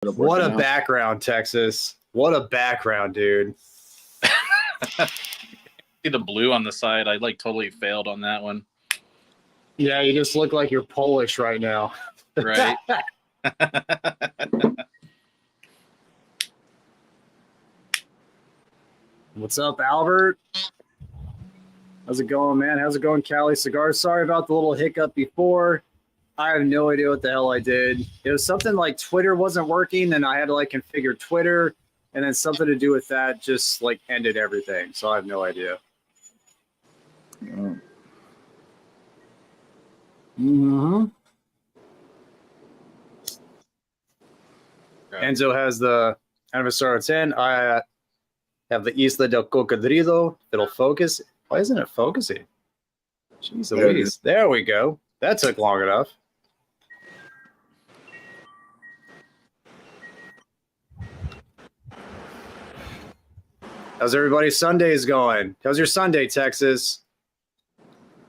What a background, Texas. What a background, dude. See the blue on the side. I like totally failed on that one. Yeah, you just look like you're Polish right now. Right. What's up, Albert? How's it going, man? How's it going, Cali Cigars? Sorry about the little hiccup before. I have no idea what the hell I did. It was something like Twitter wasn't working, and I had to like configure Twitter, and then something to do with that just like ended everything. So I have no idea. Mm-hmm. Right. Enzo has the Anniversario 10. I have the Isla del Cocodrilo. It'll focus. Why isn't it focusing? Jeez Louise. There we go. That took long enough. How's everybody's Sundays going? How's your Sunday, Texas?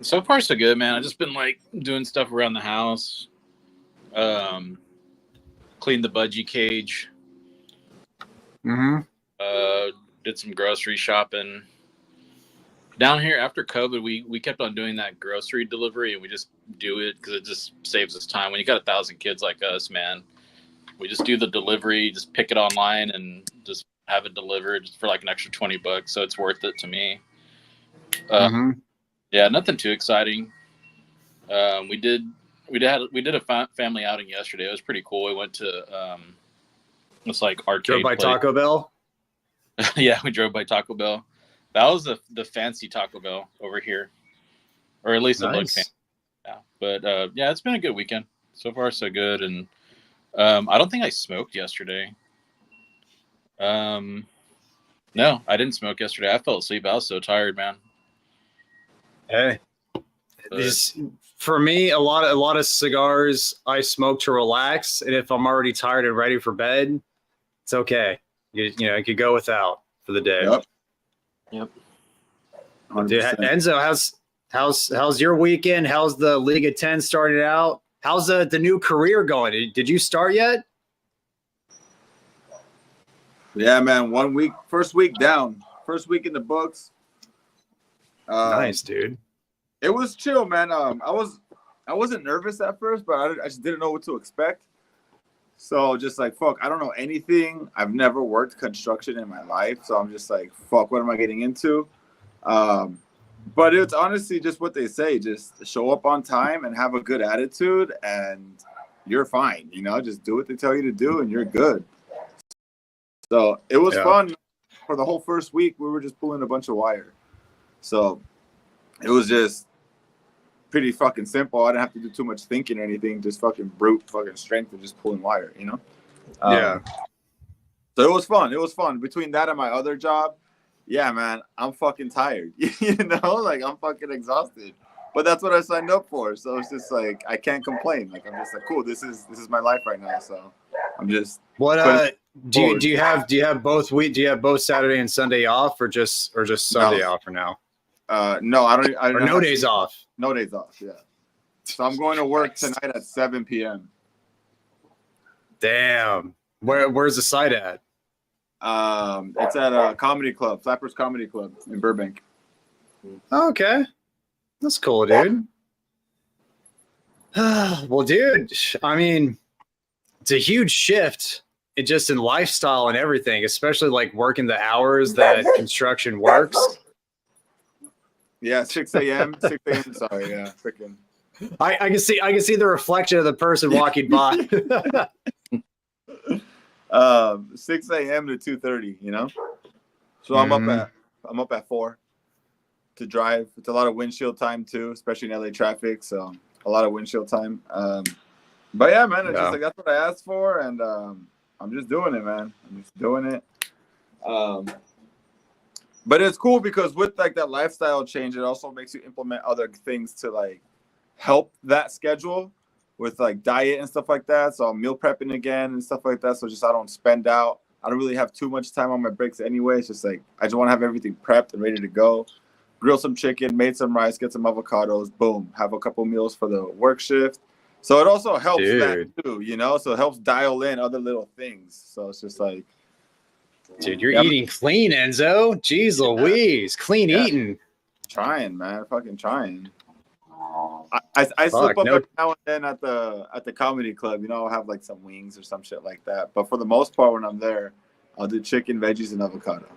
So far, so good, man. I've just been like doing stuff around the house. Cleaned the budgie cage. Mm-hmm. Did some grocery shopping. Down here after COVID, we kept on doing that grocery delivery, and we just do it because it just saves us time. When you got 1,000 kids like us, man, we just do the delivery, just pick it online, and just have it delivered for like an extra $20. So it's worth it to me. Yeah, nothing too exciting. We did a family outing yesterday. It was pretty cool. We went to it's like arcade. Drove by Taco Bell. Yeah, we drove by Taco Bell. That was the fancy Taco Bell over here, or at least it looked fancy. Yeah, but yeah, it's been a good weekend so far. So good, and I don't think I smoked yesterday. No, I didn't smoke yesterday. I fell asleep. I was so tired, man. Hey, for me, a lot of cigars I smoke to relax, and if I'm already tired and ready for bed, it's okay. You know, I could go without for the day. Yep. Dude, Enzo, how's your weekend? How's the League of 10 started out? How's the new career going? Did you start yet? Yeah, man. 1 week, first week down, first week in the books. Nice, dude. It was chill, man. I wasn't nervous at first, but I just didn't know what to expect. So just like, fuck, I don't know anything. I've never worked construction in my life, so I'm just like, fuck, what am I getting into? But it's honestly just what they say. Just show up on time and have a good attitude, and you're fine. You know, just do what they tell you to do, and you're good. So it was fun. For the whole first week, we were just pulling a bunch of wire. So it was just pretty fucking simple. I didn't have to do too much thinking or anything. Just fucking brute fucking strength and just pulling wire, you know? Yeah. So it was fun. It was fun. Between that and my other job, yeah, man, I'm fucking tired. You know? Like, I'm fucking exhausted. But that's what I signed up for. So it's just like, I can't complain. Like, I'm just like, cool, this is my life right now. So I'm just do you have both week? Do you have both Saturday and Sunday off, or just Sunday off for now? No, I don't. Or no days off. No days off. Yeah. So I'm going to work tonight at 7 p.m. Damn. Where's the site at? It's at a comedy club, Flappers Comedy Club in Burbank. Okay, that's cool, dude. Well, dude, I mean, it's a huge shift. In lifestyle and everything, especially like working the hours that construction works. Yeah, 6 a.m. 6 a.m. Sorry, yeah, freaking. I can see the reflection of the person walking by. 6 a.m. to 2:30. You know, so I'm up at 4 to drive. It's a lot of windshield time too, especially in LA traffic. So a lot of windshield time. But yeah, man, it's just like that's what I asked for, and I'm just doing it, man. I'm just doing it. But it's cool because with like that lifestyle change, it also makes you implement other things to like help that schedule with like diet and stuff like that. So I'm meal prepping again and stuff like that. So just I don't spend out. I don't really have too much time on my breaks anyway. It's just like I just want to have everything prepped and ready to go. Grill some chicken, made some rice, get some avocados, boom. Have a couple meals for the work shift. So it also helps Dude. that too, you know. So it helps dial in other little things. So it's just like, Dude, you're yeah, eating clean, Enzo. Jeez Louise. Clean yeah, eating. trying, man, fucking trying. I slip Fuck, up no. every now and then at the comedy club. You know, I'll have like some wings or some shit like that. But for the most part, when I'm there, I'll do chicken, veggies, and avocado.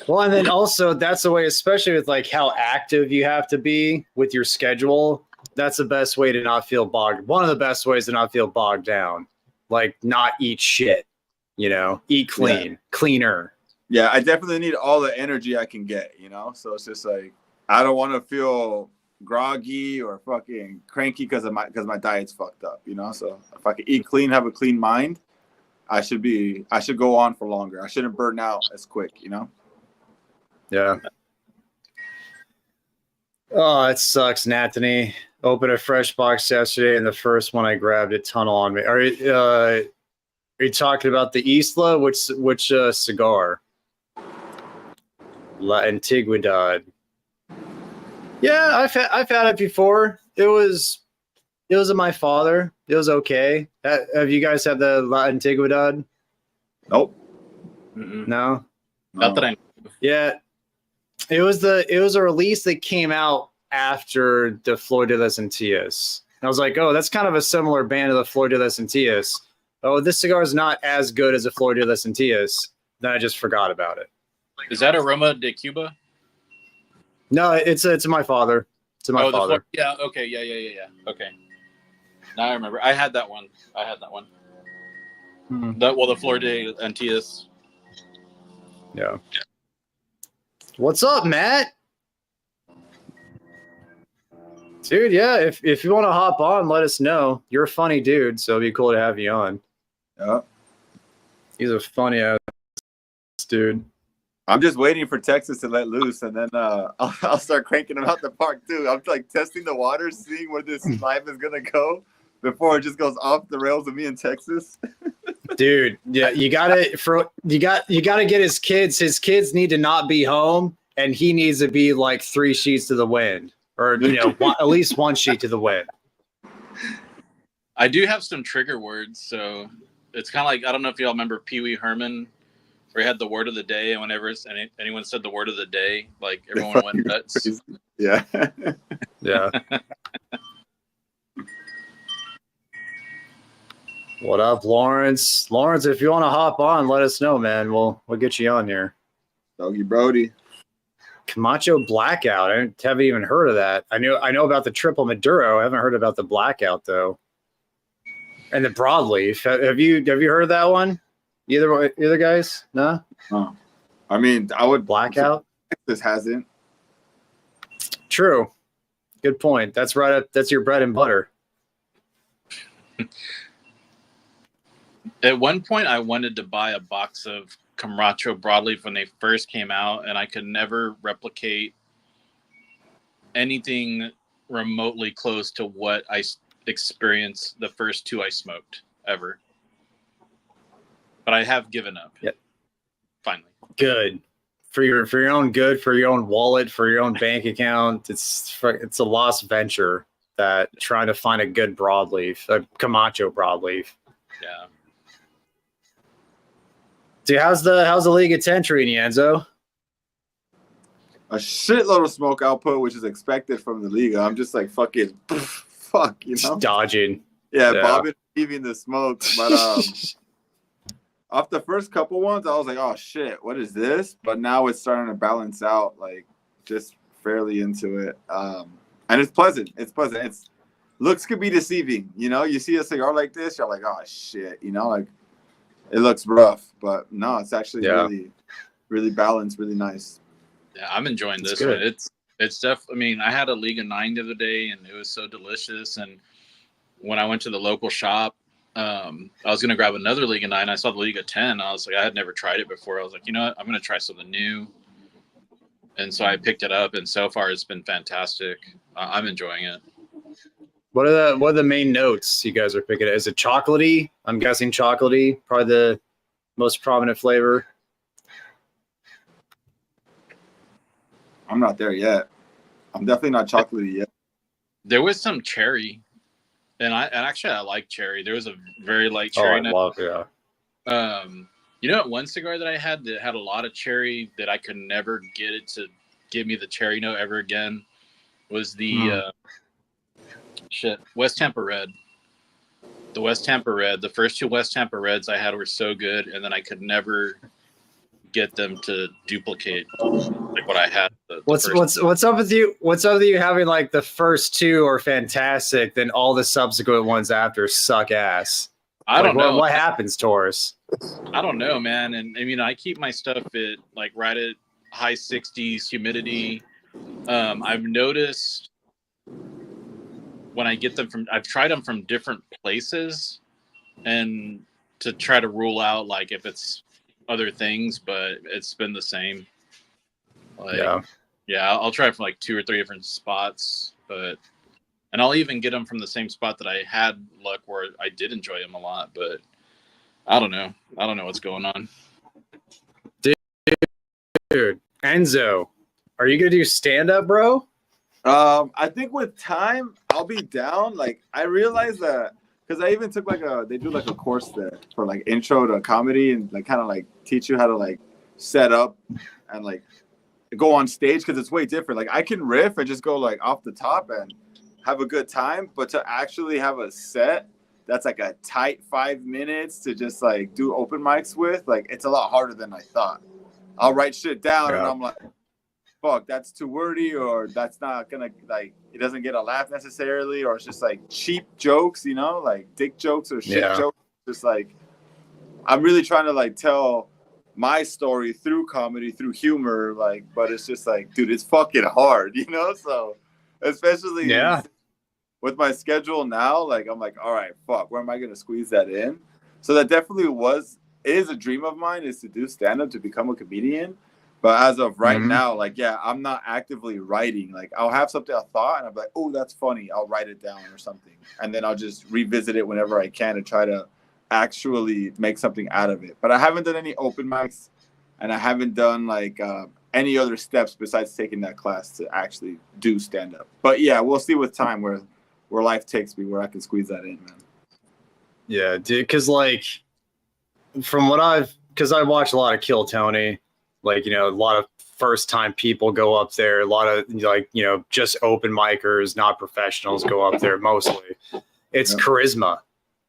Well, and then also that's the way, especially with like how active you have to be with your schedule. That's the best way to not feel bogged. One of the best ways to not feel bogged down. Like not eat shit, eat clean, cleaner. Yeah, I definitely need all the energy I can get, you know? So it's just like I don't want to feel groggy or fucking cranky because my diet's fucked up, you know? So if I can eat clean, have a clean mind, I should go on for longer. I shouldn't burn out as quick, you know? Yeah. Oh, it sucks, Anthony. Opened a fresh box yesterday, and the first one I grabbed it tunnel on me. Are you talking about the Isla? Which cigar? La Antigüedad. Yeah, I've had it before. It was of my father. It was okay. Have you guys had the La Antigüedad? Nope. No. Not that I. Yeah, it was a release that came out after the Flor de las Antillas. I was like, oh, that's kind of a similar band to the Flor de las Antillas. Oh, this cigar is not as good as the Flor de las Antillas. Then I just forgot about it. Is that Aroma de Cuba? No, it's my father. It's my father. Yeah. Okay. Yeah. Okay. Now I remember. I had that one. Hmm. The Flor de Antillas. Yeah. What's up, Matt? Dude, yeah, if you want to hop on, let us know. You're a funny dude, so it'd be cool to have you on. Yeah. He's a funny ass dude. I'm just waiting for Texas to let loose, and then I'll start cranking them out the park too. I'm like testing the waters, seeing where this life is gonna go before it just goes off the rails with me in Texas. Dude, yeah, you gotta get his kids. His kids need to not be home, and he needs to be like 3 sheets to the wind, or at least 1 sheet to the wind. I do have some trigger words, so it's kind of like, I don't know if y'all remember Pee Wee Herman, where he had the word of the day, and whenever anyone said the word of the day, like everyone went nuts. Yeah. Yeah. What up, Lawrence? Lawrence, if you want to hop on, let us know, man. We'll get you on here. Doggy Brody. Camacho Blackout. I haven't even heard of that. I know about the Triple Maduro. I haven't heard about the Blackout though. And the Broadleaf. Have you heard of that one? Either guys? No. Oh. I mean, I would. Blackout. Texas hasn't. True. Good point. That's right up. That's your bread and butter. At one point, I wanted to buy a box of Camacho Broadleaf when they first came out, and I could never replicate anything remotely close to what I experienced the first 2 I smoked ever. But I have given up. Yep. Finally. Good. For your own good, for your own wallet, for your own bank account. It's a lost venture that trying to find a good broadleaf, a Camacho broadleaf. Yeah. Dude, how's the League of 10 treating you, Enzo? A shitload of smoke output, which is expected from the league. I'm just like fucking fuck, you know? Just dodging. Yeah, Yeah. Bob is leaving the smoke. But off the first couple ones, I was like, oh shit, what is this? But now it's starting to balance out, like just fairly into it. And it's pleasant. Looks could be deceiving, you know. You see a cigar like this, you're like, oh shit, you know, like it looks rough, but no, it's actually really, really balanced, really nice. Yeah, I'm enjoying this good. one. It's definitely. I mean, I had a League of 9 the other day, and it was so delicious. And when I went to the local shop, I was gonna grab another League of 9. I saw the League of 10. I was like, I had never tried it before. I was like, you know what? I'm gonna try something new. And so I picked it up, and so far it's been fantastic. I'm enjoying it. What are the main notes you guys are picking? Is it chocolatey? I'm guessing chocolatey, probably the most prominent flavor. I'm not there yet. I'm definitely not chocolatey yet. There was some cherry and actually I like cherry. There was a very light Oh, cherry I note. love yeah. You know, one cigar that I had that had a lot of cherry that I could never get it to give me the cherry note ever again was the West Tampa Red. The West Tampa Red. The first two West Tampa Reds I had were so good, and then I could never get them to duplicate like what I had. What's up with you? What's up with you having like the first two are fantastic, then all the subsequent ones after suck ass? I don't know what happens, Taurus. I don't know, man. And I mean, I keep my stuff at like right at high 60s humidity. I've noticed when I get them I've tried them from different places and to try to rule out like if it's other things, but it's been the same. Like, yeah, I'll try from like 2 or 3 different spots, and I'll even get them from the same spot that I had luck where I did enjoy them a lot, but I don't know what's going on. Dude, Enzo, are you gonna do stand up, bro? I think with time I'll be down. Like I realized that because I even took they do like a course there for like intro to comedy and like kind of like teach you how to like set up and like go on stage because it's way different. Like I can riff and just go like off the top and have a good time, but to actually have a set that's like a tight 5 minutes to just like do open mics with, like it's a lot harder than I thought. I'll write shit down and I'm like, fuck, that's too wordy, or that's not gonna like it doesn't get a laugh necessarily, or it's just like cheap jokes, you know, like dick jokes or shit jokes. Just like I'm really trying to like tell my story through comedy, through humor, like, but it's just like, dude, it's fucking hard, you know? So especially with my schedule now, like I'm like, all right, fuck, where am I gonna squeeze that in? So that definitely is a dream of mine, is to do stand-up, to become a comedian. But as of right now, like, yeah, I'm not actively writing. Like, I'll have something I thought, and I'm like, oh, that's funny. I'll write it down or something. And then I'll just revisit it whenever I can to try to actually make something out of it. But I haven't done any open mics, and I haven't done, like, any other steps besides taking that class to actually do stand-up. But, yeah, we'll see with time where life takes me, where I can squeeze that in, man. Yeah, dude, because, like, because I watch a lot of Kill Tony. Like, you know, a lot of first-time people go up there. A lot of, like, you know, just open micers, not professionals go up there mostly. It's charisma.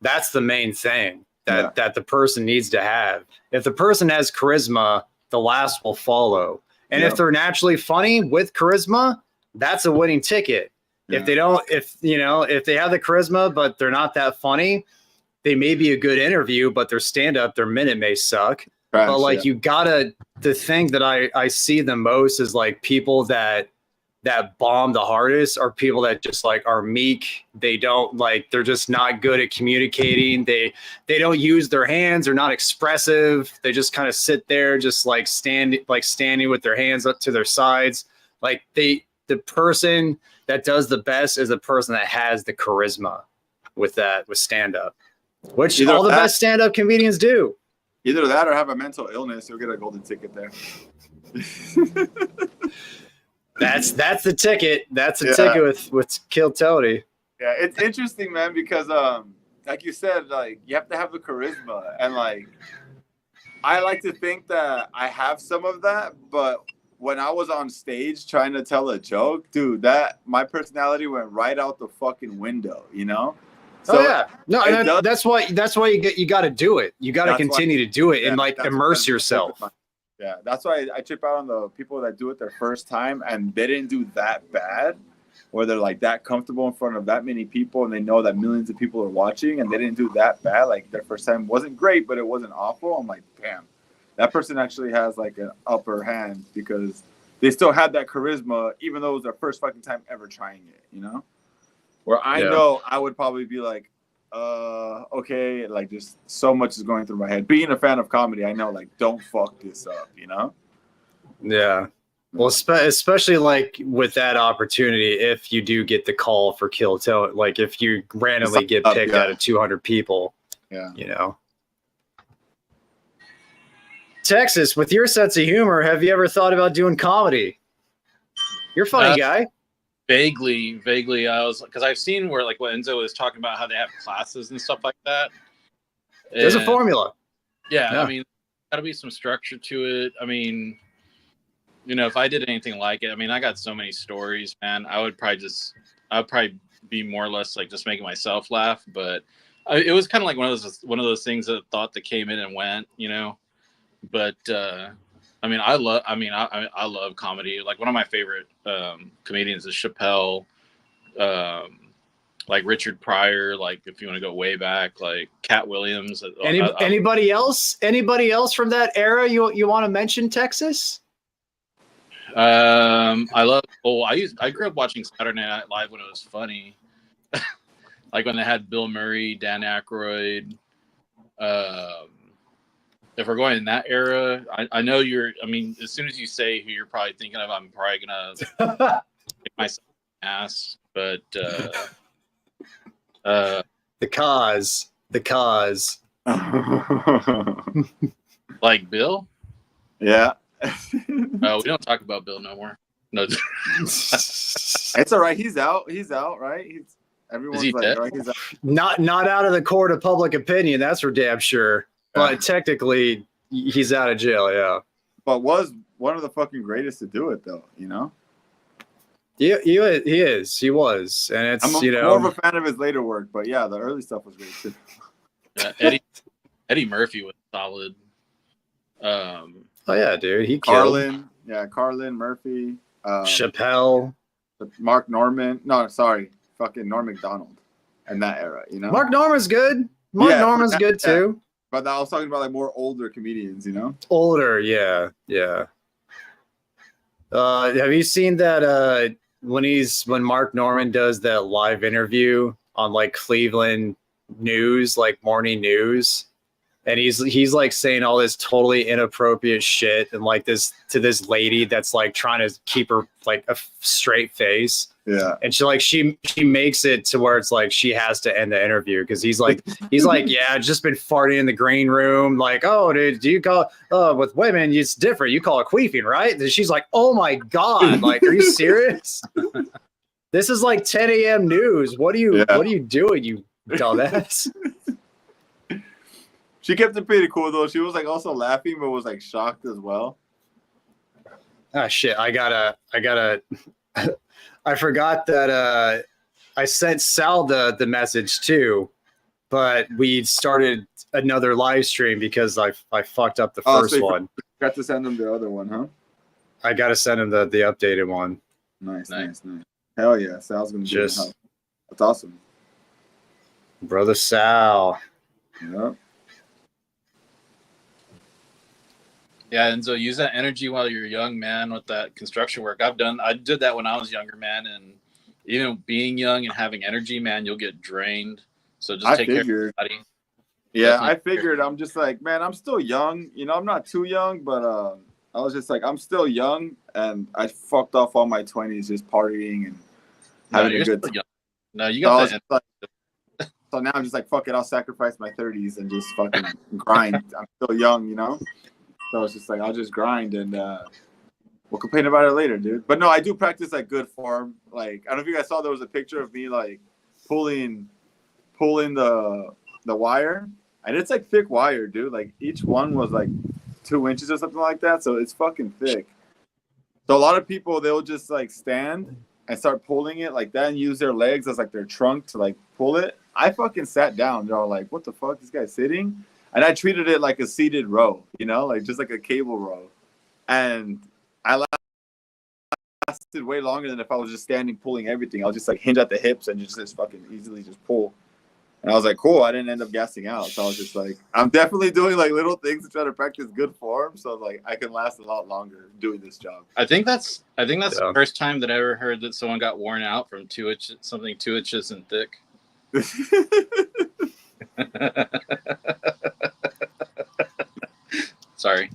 That's the main thing that the person needs to have. If the person has charisma, the last will follow. And if they're naturally funny with charisma, that's a winning ticket. Yeah. If they don't, if they have the charisma, but they're not that funny, they may be a good interview, but their stand-up, their minute may suck. But like you gotta, the thing that I see the most is like people that bomb the hardest are people that just like are meek. They don't like, they're just not good at communicating. They don't use their hands. They're not expressive. They just kind of sit there, just like standing with their hands up to their sides. Like the person that does the best is the person that has the charisma with stand up, which all the best stand up comedians do. Either that or have a mental illness, you'll get a golden ticket there. That's the ticket. That's the ticket with Kill Tony. Yeah, it's interesting, man, because like you said, like you have to have the charisma, and like I like to think that I have some of that, but when I was on stage trying to tell a joke, dude, my personality went right out the fucking window, you know? So that's why you got to do it. You got to continue to do it and like immerse yourself. Yeah, that's why I trip out on the people that do it their first time and they didn't do that bad, or they're like that comfortable in front of that many people and they know that millions of people are watching and they didn't do that bad. Like their first time wasn't great, but it wasn't awful. I'm like, damn, that person actually has like an upper hand because they still had that charisma, even though it was their first fucking time ever trying it, you know? Where I know I would probably be like, okay, like just so much is going through my head. Being a fan of comedy, I know, like, don't fuck this up, you know? Yeah. Well, especially like with that opportunity, if you do get the call for Kill Tony, like if you randomly get picked out of 200 people, you know? Texas, with your sense of humor, have you ever thought about doing comedy? You're a funny guy. vaguely, I was because I've seen where like what Enzo was talking about how they have classes and stuff like that. There's a And, formula. yeah, Yeah. I mean, got to be some structure to it. I mean, you know, if I did anything like it, I mean, I got so many stories, man. I'd probably be more or less like just making myself laugh. But it was kind of like one of those things that thought that came in and went, you know. But I mean, I love comedy. Like one of my favorite comedians is Chappelle, like Richard Pryor. Like if you want to go way back, like Cat Williams. Anybody else? Anybody else from that era you want to mention? Texas? I love. Oh, I grew up watching Saturday Night Live when it was funny. Like when they had Bill Murray, Dan Aykroyd. If we're going in that era, I know you're. I mean, as soon as you say who you're probably thinking of, I'm probably gonna get myself an ass. But the cause. like Bill. Yeah. Oh, we don't talk about Bill no more. No. It's all right. He's out, right? Everyone's he like, dead? right, he's out. Not out of the court of public opinion, that's for damn sure. But technically, he's out of jail. Yeah. But was one of the fucking greatest to do it, though. You know. He is. He was, and it's I'm more of a fan of his later work, but yeah, the early stuff was great too. Eddie Murphy was solid. Oh yeah, dude, he killed. Carlin Murphy, Chappelle, Mark Norman. No, sorry, fucking Norm Macdonald, in that era, you know. Mark Norman's good. Norman's good too. But I was talking about like more older comedians, you know. Older, yeah. Have you seen that when Mark Norman does that live interview on like Cleveland news, like morning news, and he's like saying all this totally inappropriate shit and like this to this lady that's like trying to keep her like a straight face. Yeah. And she makes it to where it's like she has to end the interview because he's like, yeah, I've just been farting in the green room. Like, oh, dude, do you call with women, it's different. You call it queefing, right? And she's like, oh my God, like, are you serious? This is like 10 a.m. news. What are you doing, you dumbass? She kept it pretty cool though. She was like also laughing, but was like shocked as well. Ah, shit. I gotta I forgot that I sent Sal the message too, but we started another live stream because I fucked up the first one. Got to send him the other one, huh? I gotta send him the updated one. Nice. Hell yeah, Sal's gonna do it. That's awesome. Brother Sal. Yep. Yeah, and so use that energy while you're young, man, with that construction work. I did that when I was younger, man, and even being young and having energy, man, you'll get drained. So just take care of your body. Yeah, I figured. I'm just like, man, I'm still young. You know, I'm not too young, but I was just like, I'm still young, and I fucked off all my 20s just partying and having a good time. No, you got that. So now I'm just like, fuck it, I'll sacrifice my 30s and just fucking grind. I'm still young, you know? So it's just like, I'll just grind and we'll complain about it later, dude. But no, I do practice like good form. Like, I don't know if you guys saw, there was a picture of me like pulling the wire. And it's like thick wire, dude. Like each one was like 2 inches or something like that. So it's fucking thick. So a lot of people, they'll just like stand and start pulling it like that and use their legs as like their trunk to like pull it. I fucking sat down. They're all like, what the fuck? This guy's sitting? And I treated it like a seated row, you know, like just like a cable row. And I lasted way longer than if I was just standing pulling everything. I'll just like hinge at the hips and just fucking easily just pull. And I was like, cool. I didn't end up gassing out. So I was just like, I'm definitely doing like little things to try to practice good form. So like I can last a lot longer doing this job. I think that's the first time that I ever heard that someone got worn out from 2 inches and thick. Sorry.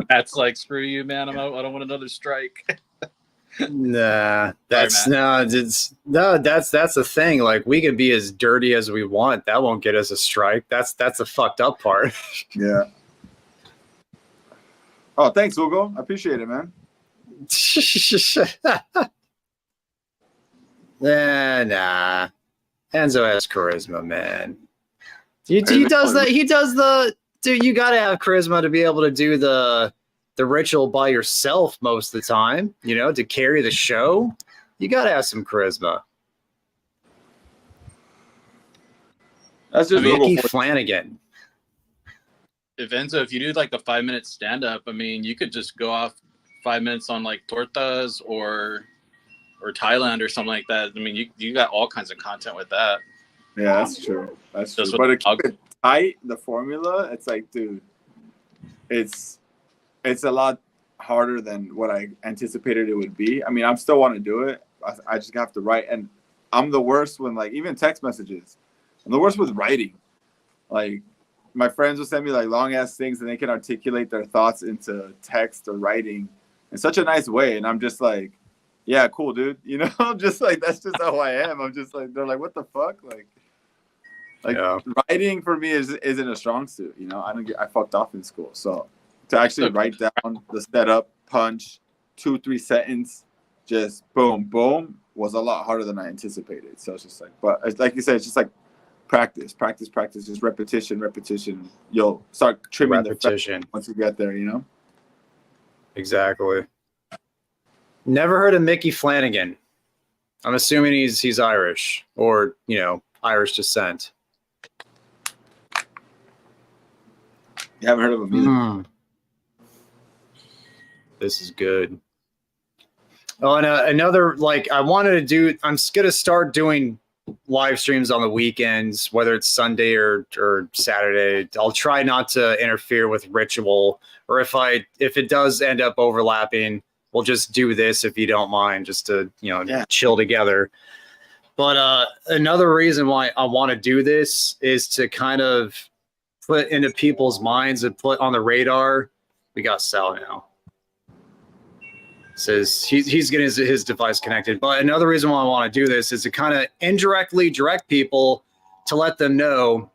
That's like, screw you, man. I don't want another strike. Nah, that's the thing. Like, we can be as dirty as we want. That won't get us a strike. That's the fucked up part. Yeah. Oh, thanks, Hugo. I appreciate it, man. Nah. Enzo has charisma, man. He does that. He does the dude. You got to have charisma to be able to do the ritual by yourself most of the time. You know, to carry the show, you got to have some charisma. That's just Mickey Flanagan. If Enzo, if you do like the 5-minute stand up, I mean, you could just go off 5 minutes on like tortas or Thailand or something like that. I mean, you got all kinds of content with that. Yeah, that's true. That's Just true. But to keep it tight, the formula, it's like, dude, it's a lot harder than what I anticipated it would be. I mean, I still want to do it. I just have to write, and I'm the worst when like even text messages. I'm the worst with writing. Like my friends will send me like long ass things, and they can articulate their thoughts into text or writing in such a nice way, and I'm just like, yeah, cool, dude. You know, just like that's just how I am. I'm just like, they're like, what the fuck, like yeah. Writing for me isn't a strong suit. You know, I fucked off in school, so to actually write down the setup, punch, 2-3 sentence, just boom, boom, was a lot harder than I anticipated. So it's just like, but it's, like you said, it's just like practice, just repetition. You'll start trimming repetition the once you get there. You know. Exactly. Never heard of Mickey Flanagan. I'm assuming he's Irish or, you know, Irish descent. You haven't heard of him either. This is good. Oh, and another, like, I'm going to start doing live streams on the weekends, whether it's Sunday or Saturday. I'll try not to interfere with ritual, or if it does end up overlapping, we'll just do this if you don't mind, just to, you know, chill together. But another reason why I want to do this is to kind of put into people's minds and put on the radar. We got Sal now. Says he's getting his device connected. But another reason why I want to do this is to kind of indirectly direct people to let them know,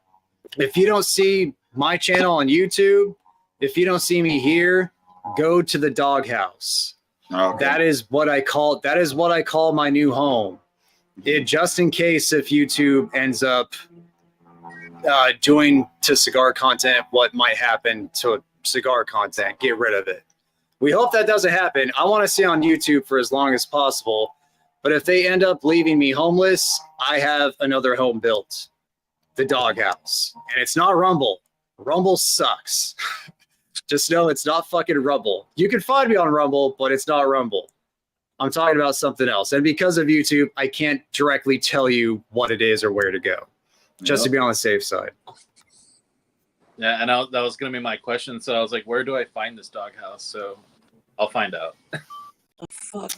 if you don't see my channel on YouTube, if you don't see me here, go to the doghouse. Okay. That is what I call my new home. Just in case if YouTube ends up doing to cigar content what might happen to cigar content, get rid of it. We hope that doesn't happen. I want to stay on YouTube for as long as possible. But if they end up leaving me homeless, I have another home built. The doghouse. And it's not Rumble. Rumble sucks. Just know it's not fucking Rumble. You can find me on Rumble, but it's not Rumble. I'm talking about something else. And because of YouTube, I can't directly tell you what it is or where to go. Just to be on the safe side. Yeah, and that was going to be my question. So I was like, where do I find this doghouse? So I'll find out. Well,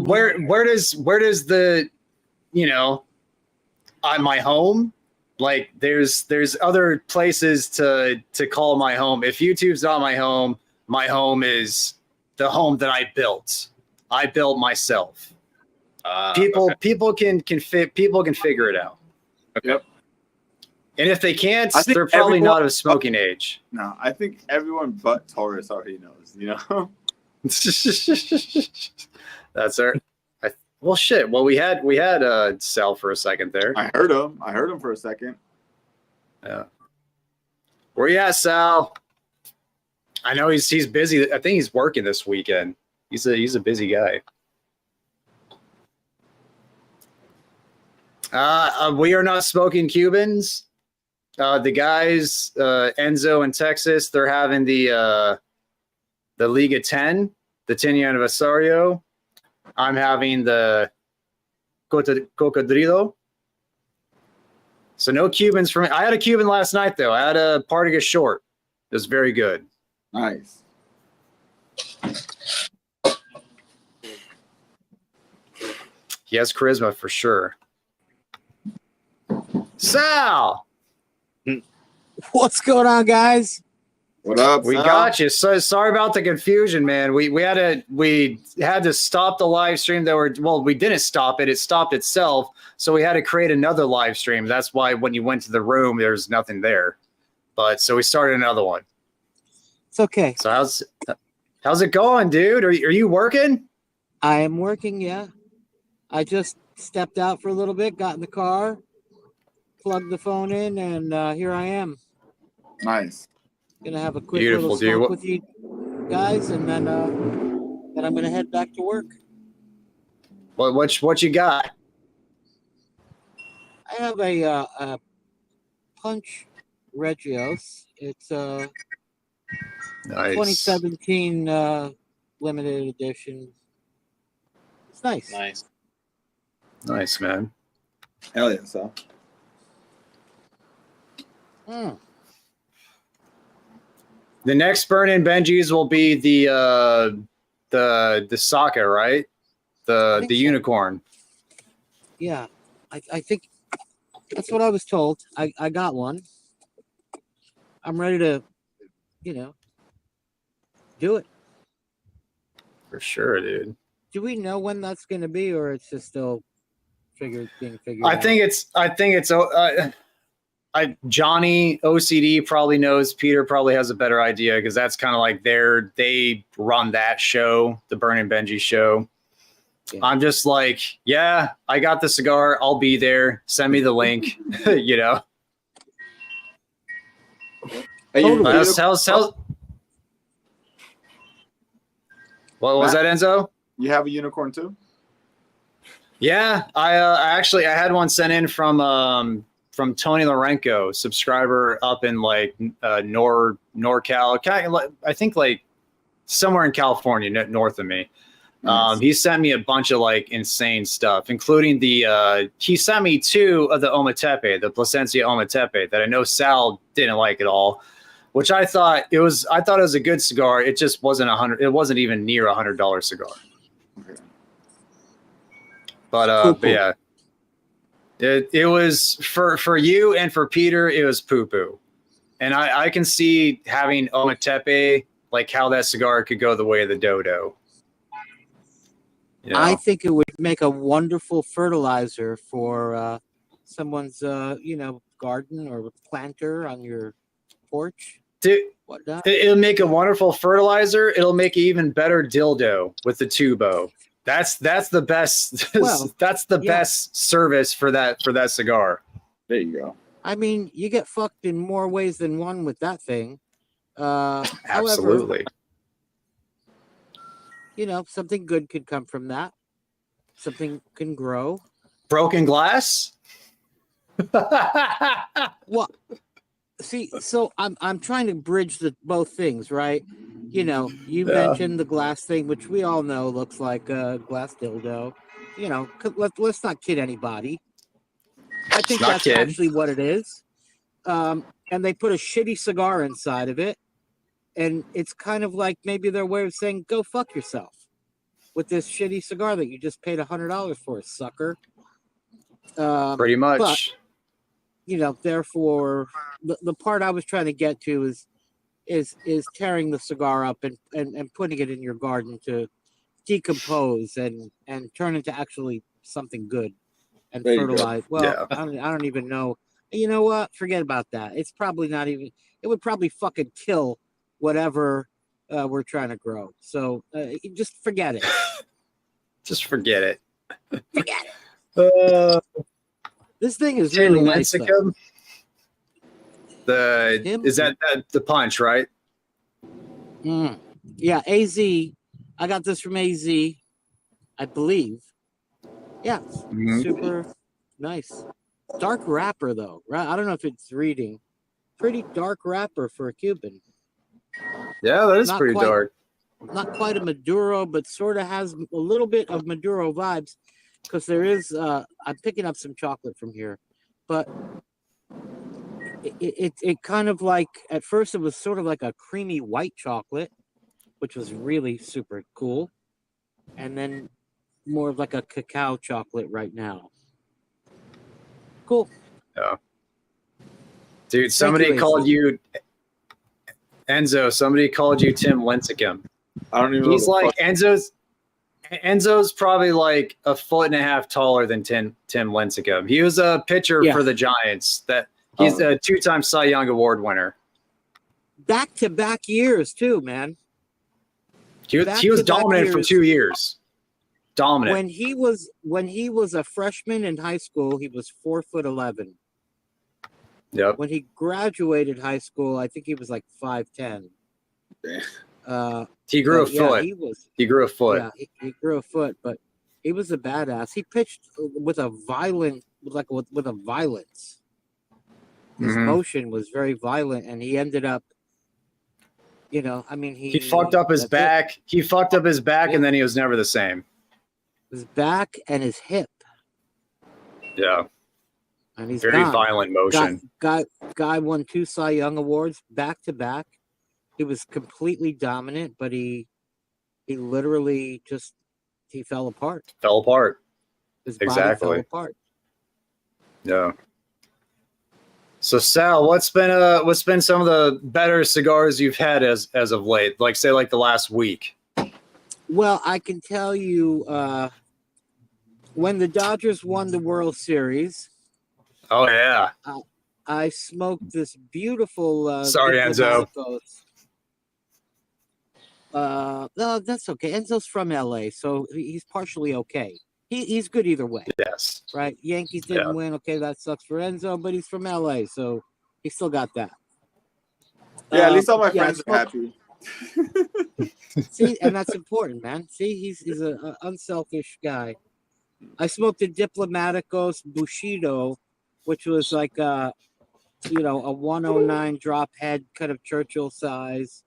where does the, you know, my home? Like there's other places to call my home. If YouTube's not my home is the home that I built. I built myself. People can figure it out. Okay. Yep. And if they can't, they're probably not of smoking age. No, I think everyone but Taurus already knows, you know? That's our. Well, shit. Well, we had Sal for a second there. I heard him for a second. Yeah. Where you at, Sal? I know he's busy. I think he's working this weekend. He's a busy guy. We are not smoking Cubans. The guys, Enzo in Texas, they're having the Liga 10, the 10-year anniversario. I'm having the Cocodrilo. So no Cubans for me. I had a Cuban last night, though. I had a Partagas short. It was very good. Nice. He has charisma for sure. Sal! What's going on, guys? What up, We got you. So sorry about the confusion, man. We had to stop the live stream we didn't stop it. It stopped itself. So we had to create another live stream. That's why when you went to the room, there's nothing there. But so we started another one. It's okay. So how's it going, dude? Are you working? I am working, yeah. I just stepped out for a little bit, got in the car, plugged the phone in, and here I am. Nice. Gonna have a quick Beautiful, little dude. smoke with you guys, and then I'm gonna head back to work. What you got? I have a Punch Regios. It's a Nice. 2017 limited edition. It's nice. Nice, man. Hell yeah, so. Mm. The next Burnin' Benjis will be the Saka, right? The so. unicorn. Yeah, I think that's what I was told. I got one. I'm ready to, do it. For sure, dude. Do we know when that's going to be, or it's just still being figured I out? think it's Johnny OCD probably knows. Peter probably has a better idea because that's kind of like they run that show, the Burnin' Benji show. Yeah. I'm just like, yeah, I got the cigar. I'll be there. Send me the link. you know. Hey, Totally. What was that, Enzo? You have a unicorn too? Yeah, I had one sent in from Tony Lorenko, subscriber up in like NorCal. I think like somewhere in California, north of me. Nice. He sent me a bunch of like insane stuff, including he sent me 2 of the Ometepe, the Plasencia Ometepe, that I know Sal didn't like at all, which I thought it was a good cigar. It just wasn't it wasn't even near $100 cigar. Okay. But Cool. but yeah, it was for you and for Peter, it was poo poo, and I can see having Ometepe, like how that cigar could go the way of the dodo. You know? I think it would make a wonderful fertilizer for someone's, garden or planter on your porch. Dude, Whatnot. it'll make a wonderful fertilizer. It'll make an even better dildo with the tubo. That's the best. Well, that's the yeah. best service for that cigar. There you go. I mean, you get fucked in more ways than one with that thing. Absolutely. However, something good could come from that. Something can grow. Broken glass. Well, see, so I'm trying to bridge both things, right? You mentioned the glass thing, which we all know looks like a glass dildo. Let's not kid anybody. I think Not that's kid. actually what it is. And they put a shitty cigar inside of it. And it's kind of like maybe their way of saying, go fuck yourself with this shitty cigar that you just paid $100 for, sucker. Pretty much. Therefore, the part I was trying to get to is tearing the cigar up and putting it in your garden to decompose and turn into actually something good and There you go. fertilize. Well, Yeah. I don't even know. You know what? Forget about that. It's probably not even. It would probably fucking kill whatever we're trying to grow. So just forget it. Just forget it. Forget it. This thing is really nice. though. Is that the punch, right? Yeah, AZ. I got this from AZ, I believe. Yeah, Mhm. super nice. Dark wrapper though, right? I don't know if it's reading. Pretty dark wrapper for a Cuban. Yeah, that is Not pretty quite. dark. Not quite a Maduro, but sort of has a little bit of Maduro vibes because there is. I'm picking up some chocolate from here, but it kind of like at first it was sort of like a creamy white chocolate, which was really super cool, and then more of like a cacao chocolate right now. Cool. Dude, somebody you, called AZ. you Enzo. Somebody called you Tim Lincecum. I don't even know. He's like Enzo's probably like a foot and a half taller than Tim Lincecum. He was a pitcher Yeah. for the Giants. He's a 2-time Cy Young Award winner. Back-to-back years too, man. He was Back-to-back dominant for years. 2 years. Dominant. when he was a freshman in high school, he was 4'11". Yep. When he graduated high school, I think he was like 5'10". He grew a But yeah, foot. He grew a foot. Yeah, he grew a foot, but he was a badass. He pitched with a violence. His Mhm. motion was very violent, and he ended up, I mean, He fucked up his that's it. back. He fucked up his back, Yeah. and then he was never the same. His back and his hip, Yeah. and he's Very gone. violent motion. Guy won 2 Cy Young awards back to back. He was completely dominant, but he literally he fell apart. Fell apart. His body Exactly. fell apart. Yeah. So Sal, what's been some of the better cigars you've had as of late? Like say like the last week. Well, I can tell you, when the Dodgers won the World Series, Oh yeah. I smoked this beautiful. Sorry, Enzo. Diplomaticos. No, that's okay. Enzo's from LA, so he's partially okay. He's good either way, Yes. right? Yankees didn't Yeah. win. Okay, that sucks for Enzo, but he's from LA, so he still got that. Yeah, at least all my yeah, I friends are happy. See, and that's important, man. See, he's a unselfish guy. I smoked a Diplomaticos Bushido, which was like a 109 drop head, kind of Churchill size.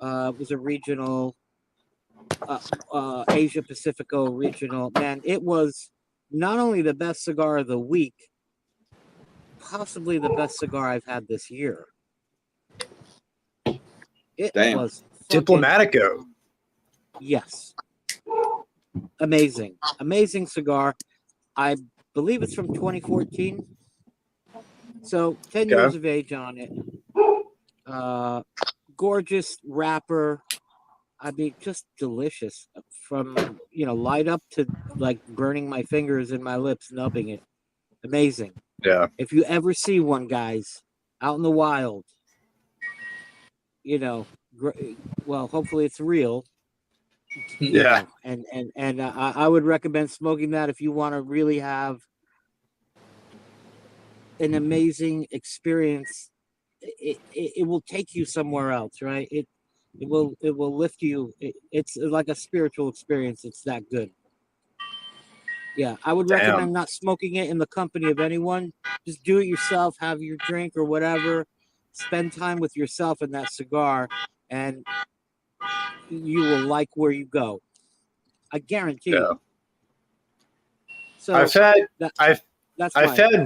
It was a regional, Asia Pacifico regional. Man, it was not only the best cigar of the week, possibly the best cigar I've had this year. It Damn. was fucking Diplomatico. Yes. Amazing cigar. I believe it's from 2014. So 10 Okay. years of age on it. Gorgeous wrapper. I mean, just delicious. From, light up to like burning my fingers and my lips, nubbing it. Amazing. Yeah. If you ever see one, guys, out in the wild, well, hopefully it's real. Yeah. And I would recommend smoking that if you want to really have an amazing experience. It will take you somewhere else, right? It will lift you. It's like a spiritual experience. It's that good. Yeah, I would recommend not smoking it in the company of anyone. Just do it yourself. Have your drink or whatever. Spend time with yourself and that cigar, and you will like where you go. I guarantee you. So I've had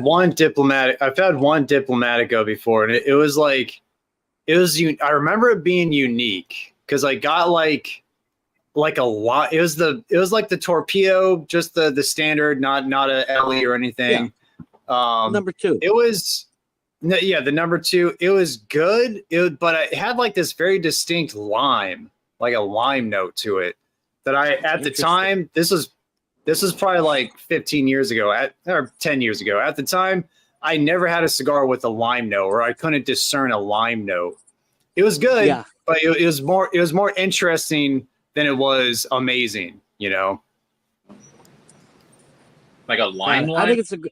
one Diplomatico before, and it was like I remember it being unique because I got like a lot. It was like the Torpedo, just the standard, not a LE or anything. Yeah. Number 2. It was the number 2. It was good. But it had like this very distinct lime, like a lime note to it. That at the time, this was probably like 15 years ago, or 10 years ago. At the time, I never had a cigar with a lime note, or I couldn't discern a lime note. It was good, but it was more interesting than it was amazing, Like a lime. I think it's a good.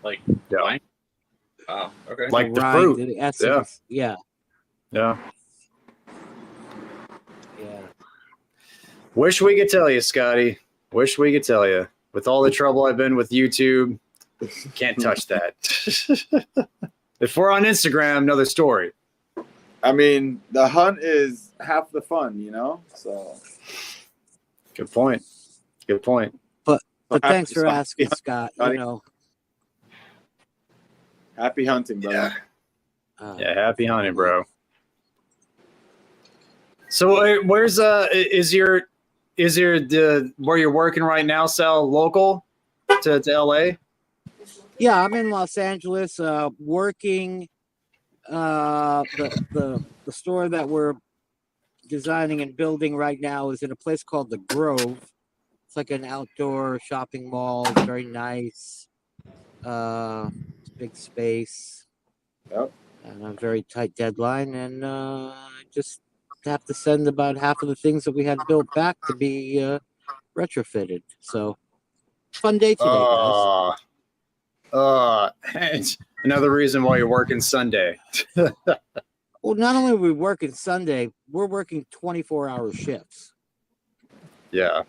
Like Yeah. lime. Oh, okay. Like the rind, fruit. the essence. Yeah. Wish we could tell you, Scotty. Wish we could tell you. With all the trouble I've been with YouTube, can't touch that. If we're on Instagram, another story. I mean, the hunt is half the fun, So. Good point. But thanks happy- for asking, Scott. Scotty. Happy hunting, brother. Yeah, happy hunting, bro. So where's is your where you're working right now, Sal, local to LA? Yeah, I'm in Los Angeles, working. The store that we're designing and building right now is in a place called the Grove. It's like an outdoor shopping mall. It's very nice. It's big space. Yep. And a very tight deadline, and I just have to send about half of the things that we had built back to be retrofitted. So fun day today, guys. And another reason why you're working Sunday. Well, not only are we working Sunday, we're working 24-hour shifts Yeah.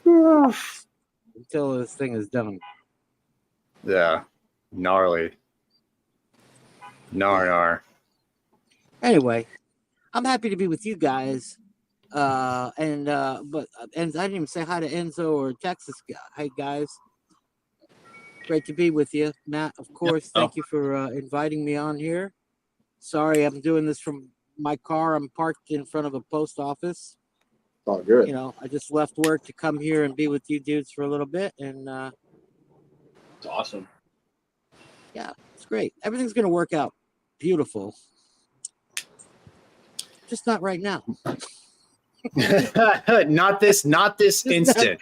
until this thing is done. Yeah. Gnarly. Gnar. Anyway, I'm happy to be with you guys. But I didn't even say hi to Enzo or Texas guy. Hey guys, great to be with you, Matt. Of course, thank you for inviting me on here. Sorry, I'm doing this from my car. I'm parked in front of a post office. All good. You know, I just left work to come here and be with you dudes for a little bit, and It's awesome. yeah, it's great. Everything's gonna work out beautiful. Just not right now. not this instant.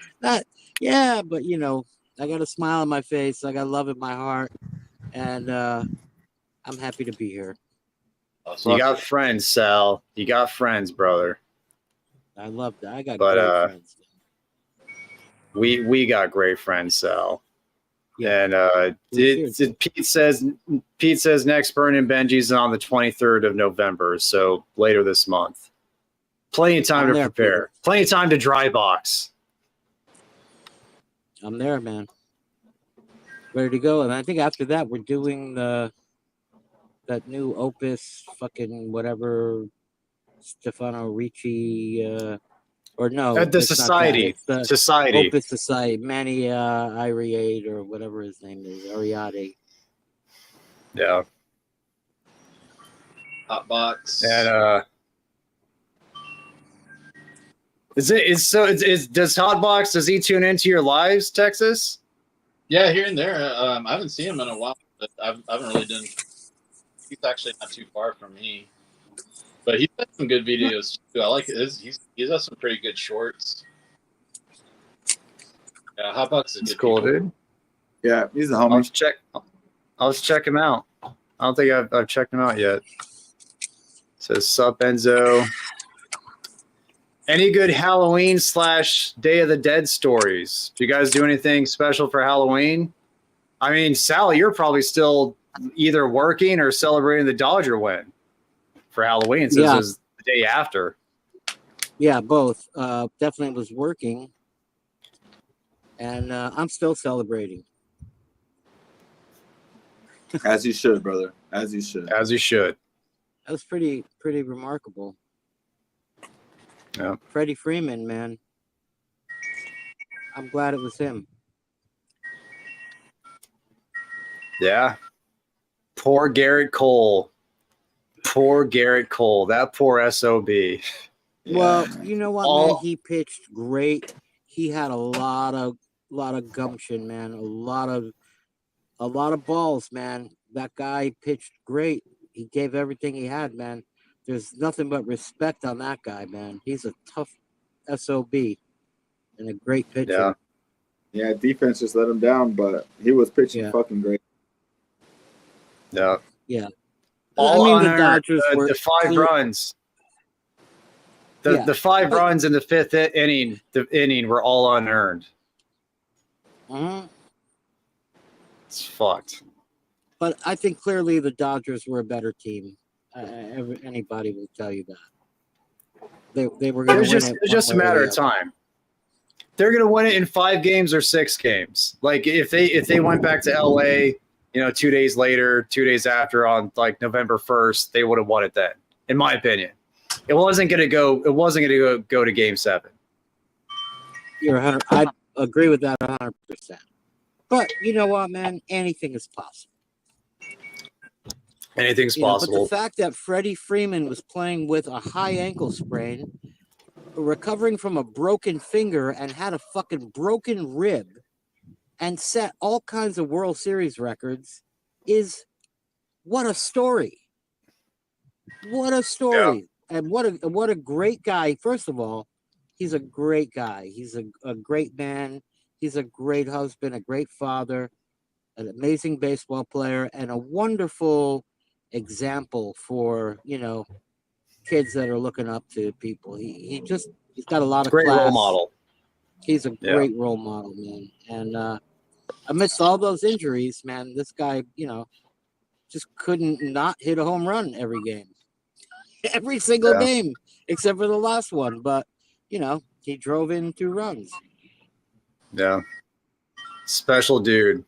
Yeah, but you know, I got a smile on my face. I got love in my heart, and I'm happy to be here. You got friends, Sal. You got friends, brother. I love that. I got But, great friends. We got great friends, Sal. Yeah. And Pete says next Burn and Benji's on the 23rd of November, so later this month. Plenty of time I'm to there, prepare. Peter. Plenty of time to dry box. I'm there, man. Ready to go. And I think after that, we're doing that new Opus fucking whatever Stefano Ricci or no. The it's not that. Society. It's the Society. Opus Society. Manny Ariade or whatever his name is. Ariade. Yeah. Hotbox. And does Hotbox, does he tune into your lives, Texas? Yeah, here and there. I haven't seen him in a while, but I haven't really done. He's actually not too far from me, but he's got some good videos too. I like his. He's got some pretty good shorts. Yeah, Hotbox is It's good. cool, people. dude. Yeah, he's a homie. I'll just check him out. I don't think I've checked him out yet. Says sup Enzo. Any good Halloween / Day of the Dead stories? Do you guys do anything special for Halloween? I mean, Sally, you're probably still either working or celebrating the Dodger win for Halloween since it was the day after. Yeah, both. Definitely was working. And I'm still celebrating. As you should, brother. As you should. As you should. That was pretty remarkable. Yeah. Freddie Freeman, man. I'm glad it was him. Yeah. Poor Garrett Cole. That poor SOB. Well, you know what, All- man? He pitched great. He had a lot of gumption, man. A lot of balls, man. That guy pitched great. He gave everything he had, man. There's nothing but respect on that guy, man. He's a tough SOB and a great pitcher. Yeah, defense just let him down, but he was pitching Yeah. fucking great. Yeah. Yeah. All I mean, the unearned. Dodgers the, were the 5 clear- runs. Yeah. The 5 But- runs in the 5th inning were all unearned. Mhm. It's fucked. But I think clearly the Dodgers were a better team. Anybody will tell you that. They were It going was to win just, it. it was just a one way or matter the of other. time. They're gonna win it in 5 games or 6 games. Like if they went back to LA, 2 days later, 2 days after on like November 1st, they would have won it then. In my opinion, it wasn't gonna go to Game 7. You're 100. I agree with that 100%. But you know what, man? Anything is possible. Anything's But possible. the fact that Freddie Freeman was playing with a high ankle sprain, recovering from a broken finger, and had a fucking broken rib, and set all kinds of World Series records, is what a story. What a story. And what a great guy. First of all, he's a great guy. He's a great man. He's a great husband, a great father, an amazing baseball player, and a wonderful example for, kids that are looking up to people. He's got a lot of Great class. role model. He's a great role model, man. And amidst all those injuries, man, this guy, just couldn't not hit a home run every game, every single game, except for the last one. But, he drove in 2 runs. Yeah. Special dude.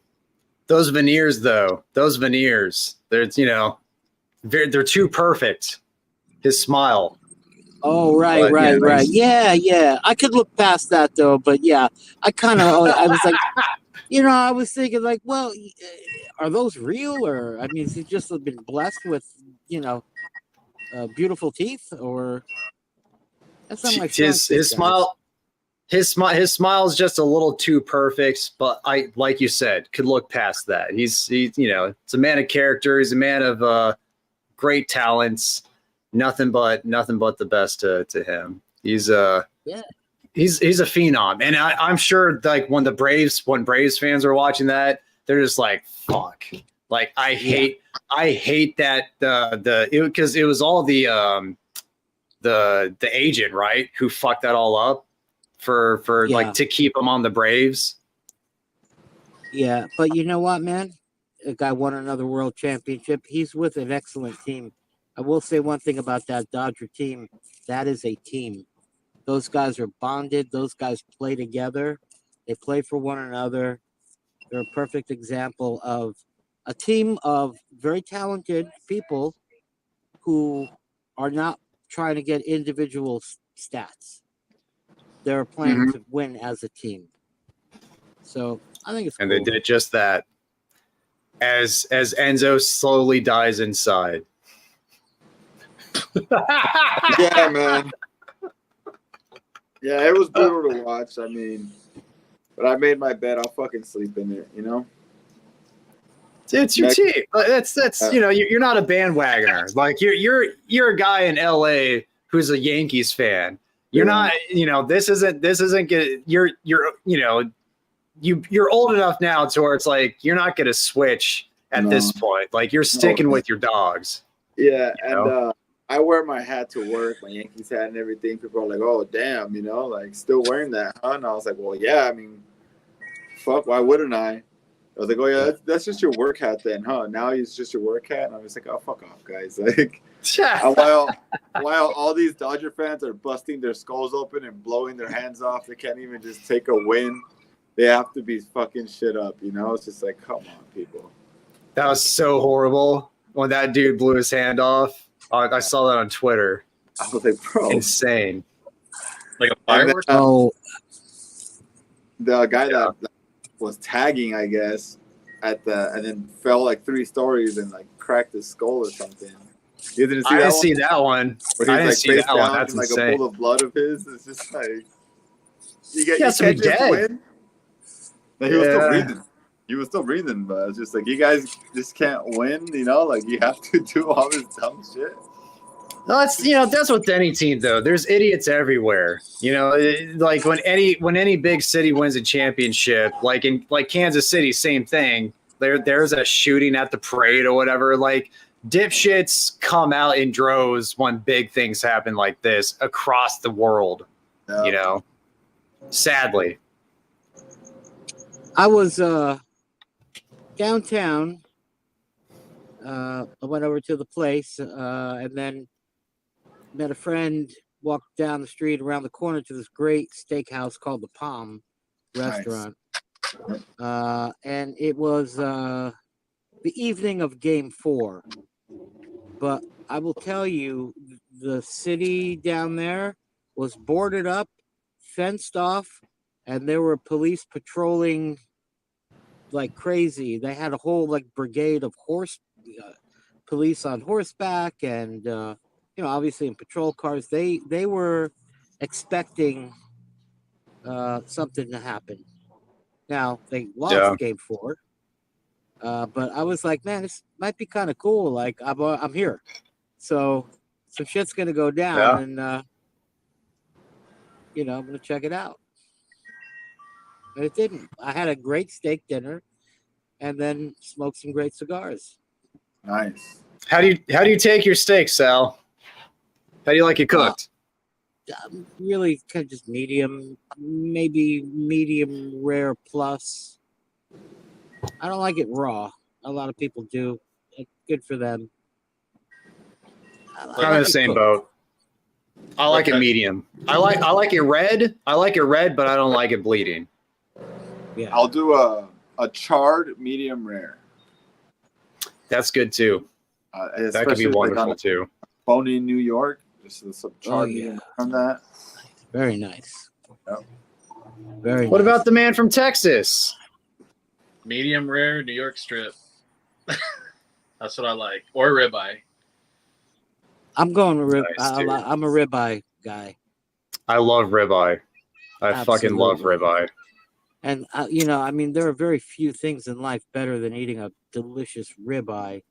Those veneers, though, they're too perfect. His smile. Oh, right. Yeah. I could look past that, though. But, yeah, I was like, I was thinking, like, well, are those real? Or, I mean, has he just been blessed with, beautiful teeth? Or that's not my his smile. His smile is just a little too perfect, but like you said, could look past that. He's it's a man of character. He's a man of great talents. Nothing but the best to him. He's a phenom, and I'm sure like when Braves fans are watching that, they're just like, fuck. Like I hate that because it was all the agent, right, who fucked that all up. For like to keep him on the Braves. Yeah, but you know what, man? The guy won another world championship. He's with an excellent team. I will say one thing about that Dodger team. That is a team. Those guys are bonded. Those guys play together. They play for one another. They're a perfect example of a team of very talented people who are not trying to get individual stats. They're planning to win as a team. So I think it's cool. And they did just that. As Enzo slowly dies inside. Yeah, man. Yeah, it was brutal to watch. I mean, but I made my bed. I'll fucking sleep in it, It's your team. That's you're not a bandwagoner. Like you're a guy in LA who's a Yankees fan. You're not, this isn't good. You're old enough now to where it's like, you're not going to switch at this point. Like you're sticking with your dogs. Yeah. And I wear my hat to work, my Yankees hat and everything. People are like, oh, damn, like still wearing that, huh? And I was like, well, yeah, I mean, fuck, why wouldn't I? I was like, oh, yeah, that's just your work hat then, huh? Now it's just your work hat. And I was like, oh, fuck off, guys. Like, while all these Dodger fans are busting their skulls open and blowing their hands off, they can't even just take a win. They have to be fucking shit up, It's just like, come on, people. That was so horrible when that dude blew his hand off. I saw that on Twitter. I was like, bro. Insane. Like a firework? The guy that was tagging, I guess, and then fell like 3 stories and like cracked his skull or something. You didn't see I that didn't one? see that one. But I he's didn't like see face that one. down That's in like insane. a pool of blood of his. It's just like you He has to be can't just dead. win. Like, he was still breathing. He was still breathing, but it's just like you guys just can't win. Like you have to do all this dumb shit. No, that's with any team though. There's idiots everywhere. Like when any big city wins a championship, like in Kansas City, same thing. There's a shooting at the parade or whatever. Like dipshits come out in droves when big things happen like this across the world. Yeah. Sadly. I was downtown. I went over to the place and then met a friend, walked down the street around the corner to this great steakhouse called the Palm Restaurant. Nice. And it was the evening of Game 4. But I will tell you, the city down there was boarded up, fenced off, and there were police patrolling like crazy. They had a whole like brigade of police on horseback and obviously in patrol cars. They were expecting something to happen. Now they lost Game 4, but I was like, man, this might be kind of cool. Like I'm here, so some shit's gonna go down, and I'm gonna check it out. But it didn't. I had a great steak dinner, and then smoked some great cigars. Nice. How do you take your steak, Sal? How do you like it cooked? really kind of just medium, maybe medium rare plus. I don't like it raw. A lot of people do. Good for them. I'm in the it same cooked. boat. I like it Okay. medium. I like it red. I like it red, but I don't like it bleeding. Yeah. I'll do a charred medium rare. That's good too. That could be Especially like wonderful on a too. Phony in New York. Just some charred yeah. medium on that. Very nice. Yep. Very What nice. about the man from Texas? Medium rare New York strip. That's what I like. Or ribeye. I'm going to rib. Nice, dude. I'm a ribeye guy. I love ribeye. I fucking love Absolutely. ribeye. And you know, I mean, there are very few things in life better than eating a delicious ribeye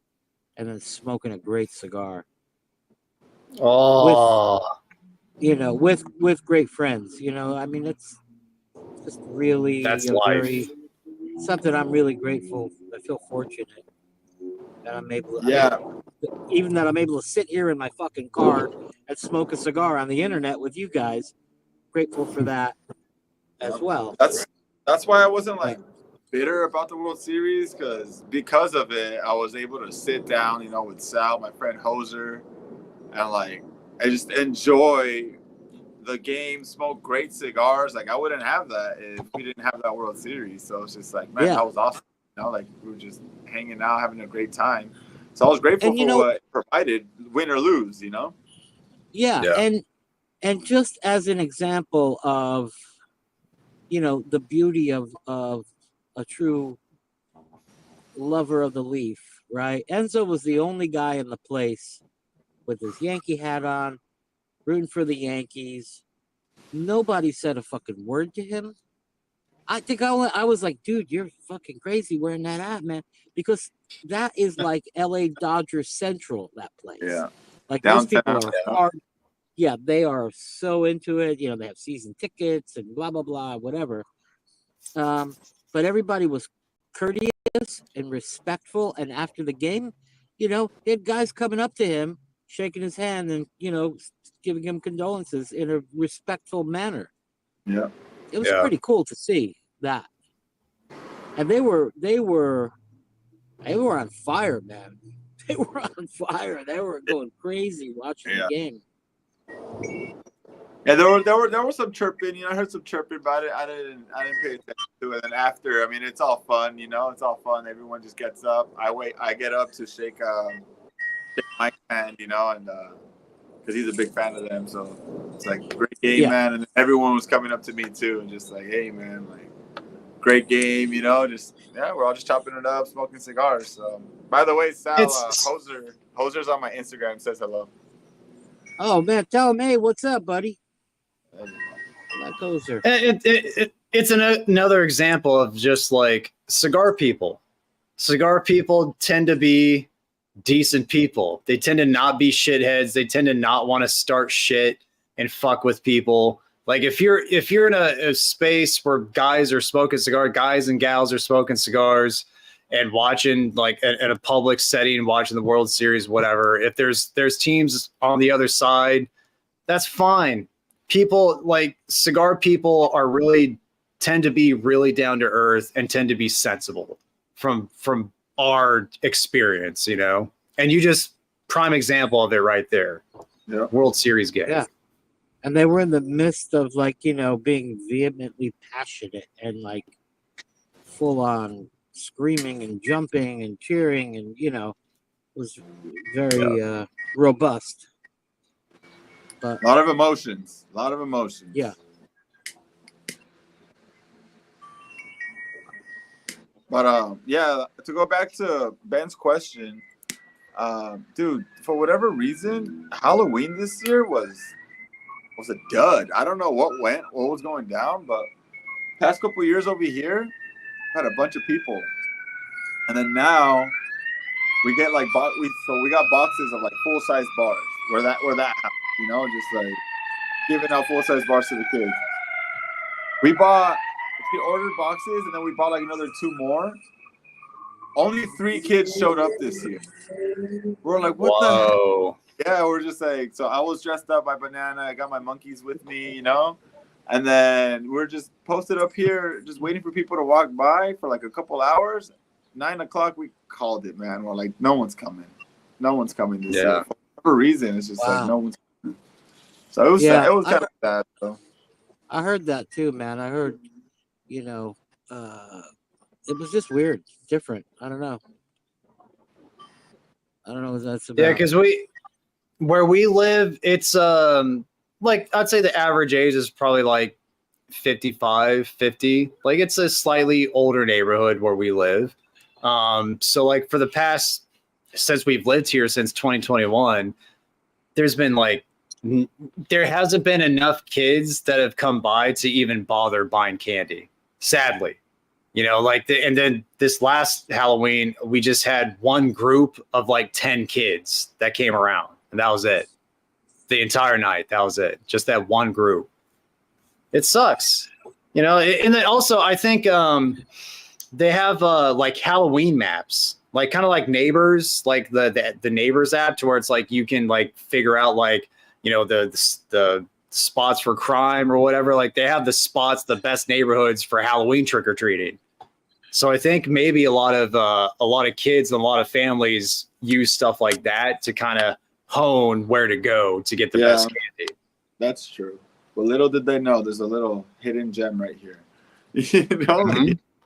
and then smoking a great cigar. Oh, You know, with great friends. You know, I mean, it's just really That's a life. very something I'm really grateful. I feel fortunate that I'm able. Yeah. Even that I'm able to sit here in my fucking car and smoke a cigar on the internet with you guys. Grateful for that as well. That's why I wasn't like bitter about the World Series because of it, I was able to sit down, with Sal, my friend Hoser, and like I just enjoy the game, smoke great cigars. Like I wouldn't have that if we didn't have that World Series. So it's just like, man, Yeah. that was awesome. Like we were just hanging out, having a great time. So I was grateful And, for what it provided, win or lose. Yeah, Yeah. and just as an example of, the beauty of a true lover of the leaf, right? Enzo was the only guy in the place with his Yankee hat on, rooting for the Yankees. Nobody said a fucking word to him. I think I was like, dude, you're fucking crazy wearing that hat, man, because that is like LA Dodgers Central, that place. Yeah. Like Downtown, those people are hard. Yeah, they are so into it. They have season tickets and blah, blah, blah, whatever. But everybody was courteous and respectful. And after the game, he had guys coming up to him, shaking his hand and, giving him condolences in a respectful manner. Yeah. It was Yeah. pretty cool to see that. And they were on fire, man. They were on fire. They were going crazy watching the game. Yeah, there was some chirping. I heard some chirping about it. I didn't pay attention to it. And after, I mean, it's all fun. It's all fun. Everyone just gets up. I get up to shake Mike's hand. And because he's a big fan of them. So it's like great game, man. And everyone was coming up to me too, and just like, hey, man, like great game. We're all just chopping it up, smoking cigars. So by the way, Sal, Hoser's on my Instagram. Says hello. Oh man, tell him, hey, what's up, buddy? That Hoser. It's another example of just like cigar people. Cigar people tend to be decent people. They tend to not be shitheads. They tend to not want to start shit and fuck with people. Like if you're in a space where guys are smoking cigars, guys and gals are smoking cigars and watching like in a public setting, watching the World Series, whatever. If there's teams on the other side, that's fine. People like cigar people tend to be really down to earth and tend to be sensible from our experience, and you just prime example of it right there. Yeah. World Series game. Yeah. And they were in the midst of being vehemently passionate and like full on screaming and jumping and cheering and, was very robust. But A lot of emotions. Yeah. But to go back to Ben's question, dude, for whatever reason, Halloween this year was a dud. I don't know what was going down, but past couple years over here, had a bunch of people, and then now we get like we got boxes of like full size bars where that happened, just like giving out full size bars to the kids. We ordered boxes and then we bought like another 2 more. Only 3 kids showed up this year. We're like, what the heck? Yeah, we're just like, so I was dressed up by Banana. I got my monkeys with me, you know, and then we're just posted up here, just waiting for people to walk by for like a couple hours. 9 o'clock, we called it, man. We're like, no one's coming. No one's coming this year. For whatever reason, it's just like no one's coming. So it was sad. It was kind of sad, though. I heard that too, man. I heard, you know, it was just weird, different. I don't know what that's about. Yeah, because where we live, it's like I'd say the average age is probably like 55, 50. Like it's a slightly older neighborhood where we live. So like for the past, since we've lived here since 2021, there's been like there hasn't been enough kids that have come by to even bother buying candy. Sadly, you know, like and then this last Halloween, we just had one group of like 10 kids that came around, and that was it. The entire night, that was it. Just that one group. It sucks, you know. And then also, I think they have like Halloween maps, like kind of like Neighbors, like the Neighbors app, to where it's like you can like figure out like, you know, the spots for crime or whatever. Like they have the spots, the best neighborhoods for Halloween trick or treating. So I think maybe a lot of kids and a lot of families use stuff like that to kind of hone where to go to get the best candy. That's true. But little did they know, there's a little hidden gem right here. You know,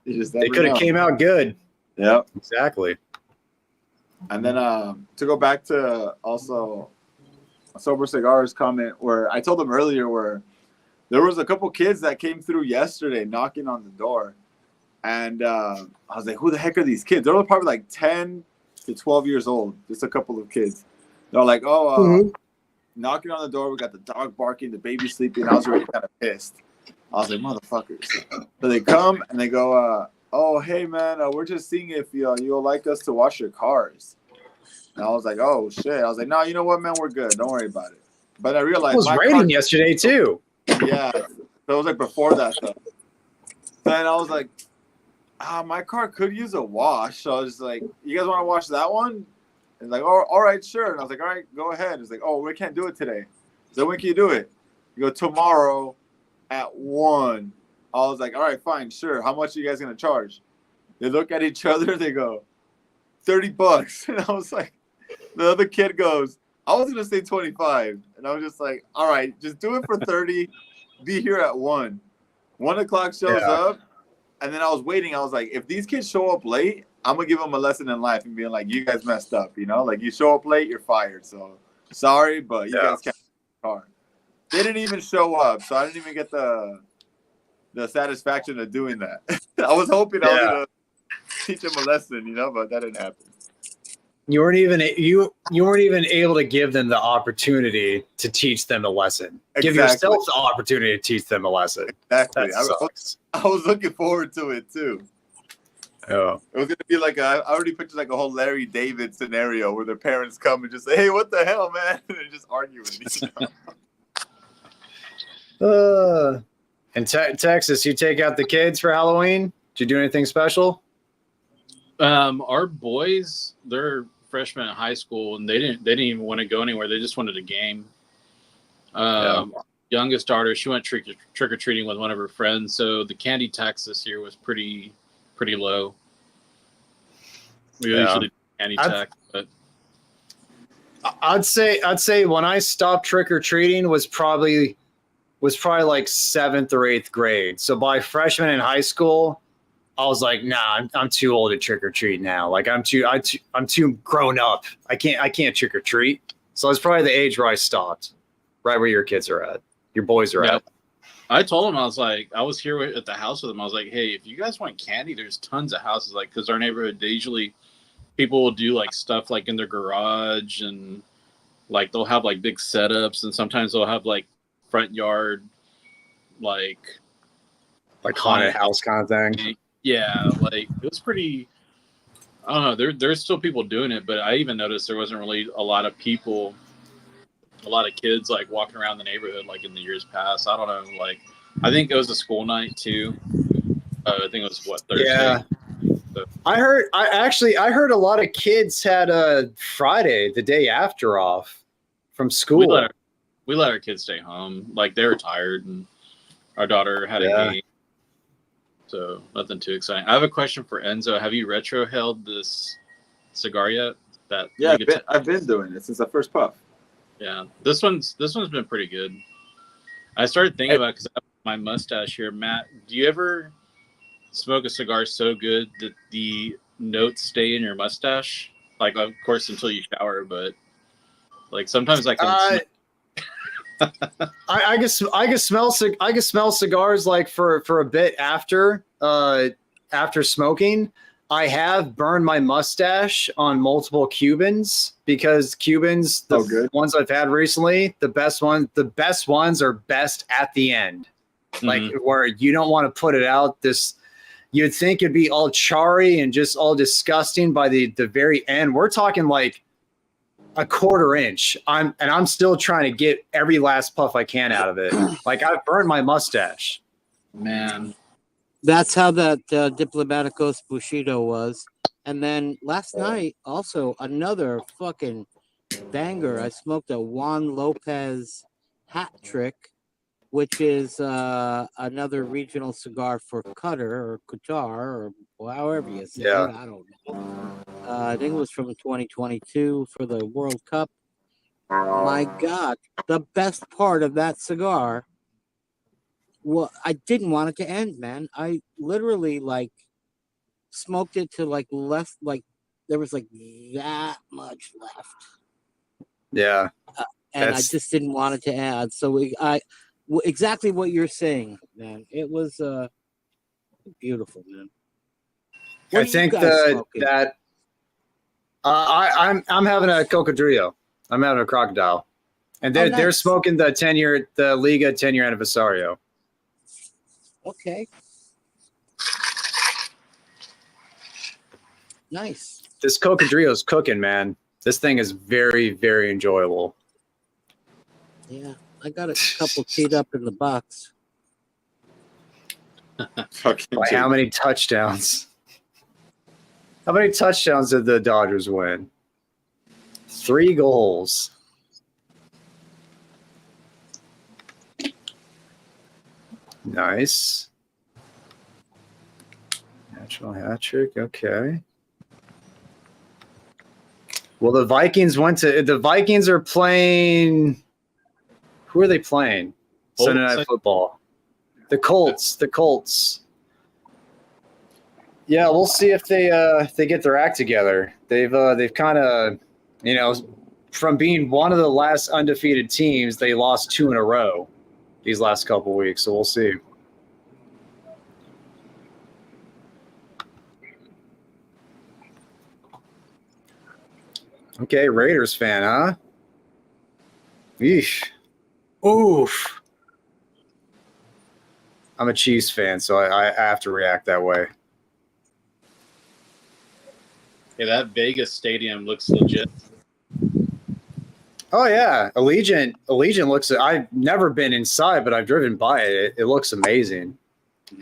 they could have came out good. Yeah, exactly. And then to go back to also Sober Cigars comment, where I told them earlier, where there was a couple kids that came through yesterday knocking on the door, and I was like, who the heck are these kids? They were probably like 10 to 12 years old, just a couple of kids. They're like, knocking on the door, we got the dog barking, the baby sleeping. I was already kind of pissed. I was like, motherfuckers. So they come and they go, oh, hey, man, we're just seeing if you'll like us to wash your cars. And I was like, oh, shit. I was like, no, you know what, man? We're good. Don't worry about it. But I realized it was raining yesterday, too. Yeah. So it was like before that stuff. Then I was like, my car could use a wash. So I was like, you guys want to wash that one? And like, oh, all right, sure. And I was like, all right, go ahead. It's like, oh, we can't do it today. So when can you do it? You go tomorrow at 1. I was like, all right, fine, sure. How much are you guys going to charge? They look at each other. They go, $30. And I was like, the other kid goes, I was going to say 25. And I was just like, all right, just do it for 30. Be here at 1. 1 o'clock shows up. And then I was waiting. I was like, if these kids show up late, I'm going to give them a lesson in life and being like, you guys messed up, you know? Like, you show up late, you're fired. So, sorry, but you guys can't get the car. They didn't even show up, so I didn't even get the satisfaction of doing that. I was hoping I was going to teach them a lesson, you know, but that didn't happen. You weren't even able to give them the opportunity to teach them a lesson. Exactly. Give yourself the opportunity to teach them a lesson. Exactly. I was looking forward to it, too. Oh. It was going to be like I already pictured like a whole Larry David scenario where their parents come and just say, hey, what the hell, man? And they just argue with me. You know? In Texas, you take out the kids for Halloween? Did you do anything special? Our boys, they're freshmen in high school, and they didn't even want to go anywhere. They just wanted a game. Youngest daughter, she went trick or treating with one of her friends. So the candy tax this year was pretty low. We usually do candy tax, but I'd say when I stopped trick or treating was probably like 7th or 8th grade. So by freshman in high school, I was like, nah, I'm too old to trick or treat now. Like I'm too grown up. I can't trick or treat. So it's probably the age where I stopped, right where your kids are at, your boys are at. I told him, I was like, I was here at the house with them. I was like, hey, if you guys want candy, there's tons of houses. Like, because our neighborhood, people will do like stuff like in their garage, and like they'll have like big setups, and sometimes they'll have like front yard, like haunted house kind of thing. Yeah, like it was pretty. I don't know. There's still people doing it, but I even noticed there wasn't really a lot of people. A lot of kids like walking around the neighborhood like in the years past. I don't know. Like, I think it was a school night too. I think it was Thursday. Yeah. So. I heard a lot of kids had a Friday, the day after, off. from school. We let our kids stay home. Like they were tired, and our daughter had a Yeah. game, so nothing too exciting. I have a question for Enzo. Have you retrohaled this cigar yet? That Yeah, Liga 10? I've been doing it since the first puff. Yeah, this one's been pretty good. I started thinking about because I have my mustache here, Matt. Do you ever smoke a cigar so good that the notes stay in your mustache? Like, of course, until you shower, but like sometimes I can. I can smell cigars like for a bit after smoking. I have burned my mustache on multiple Cubans because Cubans, the ones I've had recently, the best ones are best at the end. Like where you don't want to put it out. You'd think it'd be all charry and just all disgusting by the very end. We're talking like a quarter inch. I'm still trying to get every last puff I can out of it. Like I've burned my mustache. Man. That's how that Diplomaticos Bushido was. And then last night, also another fucking banger. I smoked a Juan Lopez Hat Trick, which is another regional cigar for Qatar or Qatar or however you say it. I don't know. I think it was from 2022 for the World Cup. My God, the best part of that cigar. Well, I didn't want it to end, man. I literally like smoked it to like less, like there was like that much left. Yeah, and I just didn't want it to end. So exactly what you're saying, man. It was beautiful, man. I think that I'm having a Cocodrillo. I'm having a Crocodile, and they're smoking the Liga 10-year anniversario. Okay. Nice. This Cocodrillo's cooking, man. This thing is very, very enjoyable. Yeah, I got a couple teed up in the box. By how many touchdowns? How many touchdowns did the Dodgers win? 3 goals. Nice. Natural hat trick. Okay. Well, the Vikings are playing. Who are they playing? Sunday Night Football. The Colts. Yeah, we'll see if they get their act together. They've kind of, from being one of the last undefeated teams, they lost 2 in a row these last couple weeks. So we'll see. Okay, Raiders fan, huh? Yeesh. Oof. I'm a Chiefs fan, so I have to react that way. Yeah, that Vegas stadium looks legit. Oh yeah, Allegiant looks. I've never been inside, but I've driven by it. It looks amazing,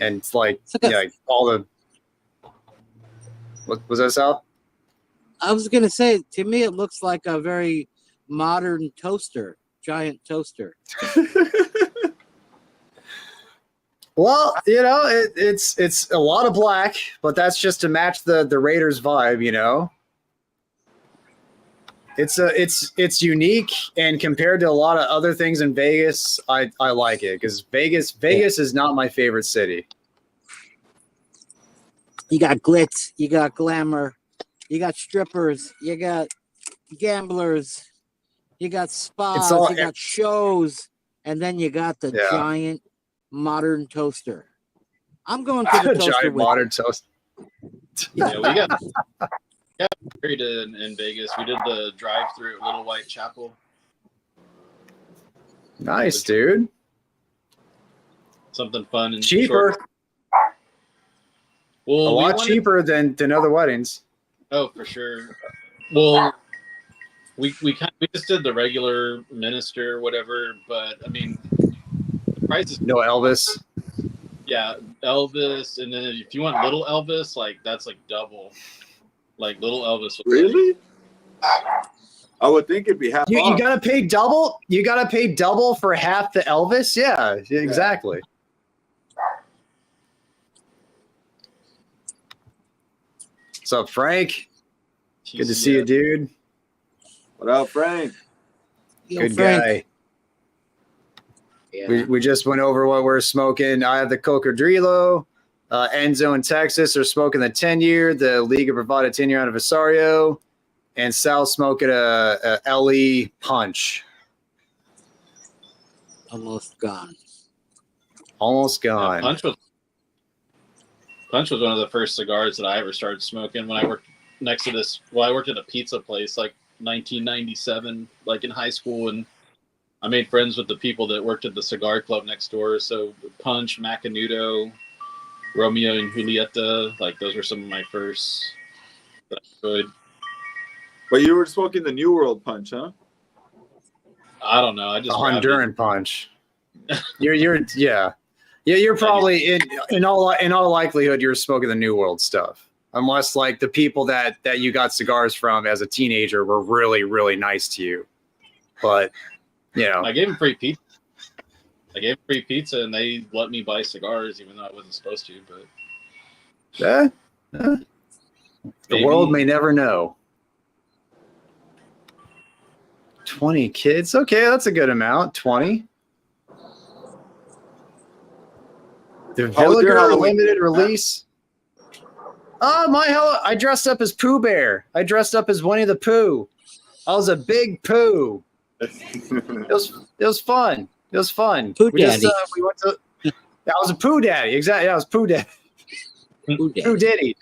and it's like all the. What was that, Sal? I was gonna say, to me, it looks like a very modern toaster, giant toaster. Well, it's a lot of black, but that's just to match the Raiders vibe, It's unique, and compared to a lot of other things in Vegas, I like it because Vegas is not my favorite city. You got glitz, you got glamour, you got strippers, you got gamblers, you got spas, you got shows, and then you got the giant modern toaster. I'm going to the toaster giant modern toaster. Yeah, we got married in Vegas. We did the drive-through at Little White Chapel. Nice, dude. Something fun and cheaper. Short. Well, a lot cheaper than other weddings. Oh, for sure. Well, we just did the regular minister, whatever. But I mean, the price is no Elvis. Yeah, Elvis, and then if you want little Elvis, like that's like double. Like little Elvis. Really? I would think it'd be half You off. gotta pay double. You gotta pay double for half the Elvis. Yeah, exactly. What's up, Frank? Good to see you, dude. What up, Frank? Yo, Good Frank. guy. Yeah. We just went over what we're smoking. I have the Cocodrilo. Enzo in Texas are smoking the 10-year. The Liga Bravada 10-year out of Visario. And Sal's smoking a LE Punch. Almost gone. Almost Yeah, gone. Punch was one of the first cigars that I ever started smoking when I worked next to this. Well, I worked at a pizza place like 1997, like in high school, and I made friends with the people that worked at the cigar club next door. So Punch, Macanudo, Romeo and Julieta, like those were some of my first that I enjoyed. But you were smoking the New World Punch, huh? I don't know. I just A grabbed it. Honduran Punch. You're probably in all likelihood you're smoking the New World stuff, unless like the people that you got cigars from as a teenager were really really nice to you. But you know, I gave them free pizza. And they let me buy cigars, even though I wasn't supposed to. But the maybe. world may never know. 20 kids, okay, that's a good amount. 20. The How was your Villiger Halloween? limited release. I dressed up as Pooh Bear. I dressed up as Winnie the Pooh. I was a big Pooh. It was fun. It was fun. Pooh we Daddy. We went to. I was a Pooh Daddy. Exactly. Yeah, I was Pooh Daddy. Pooh Daddy. Pooh Diddy.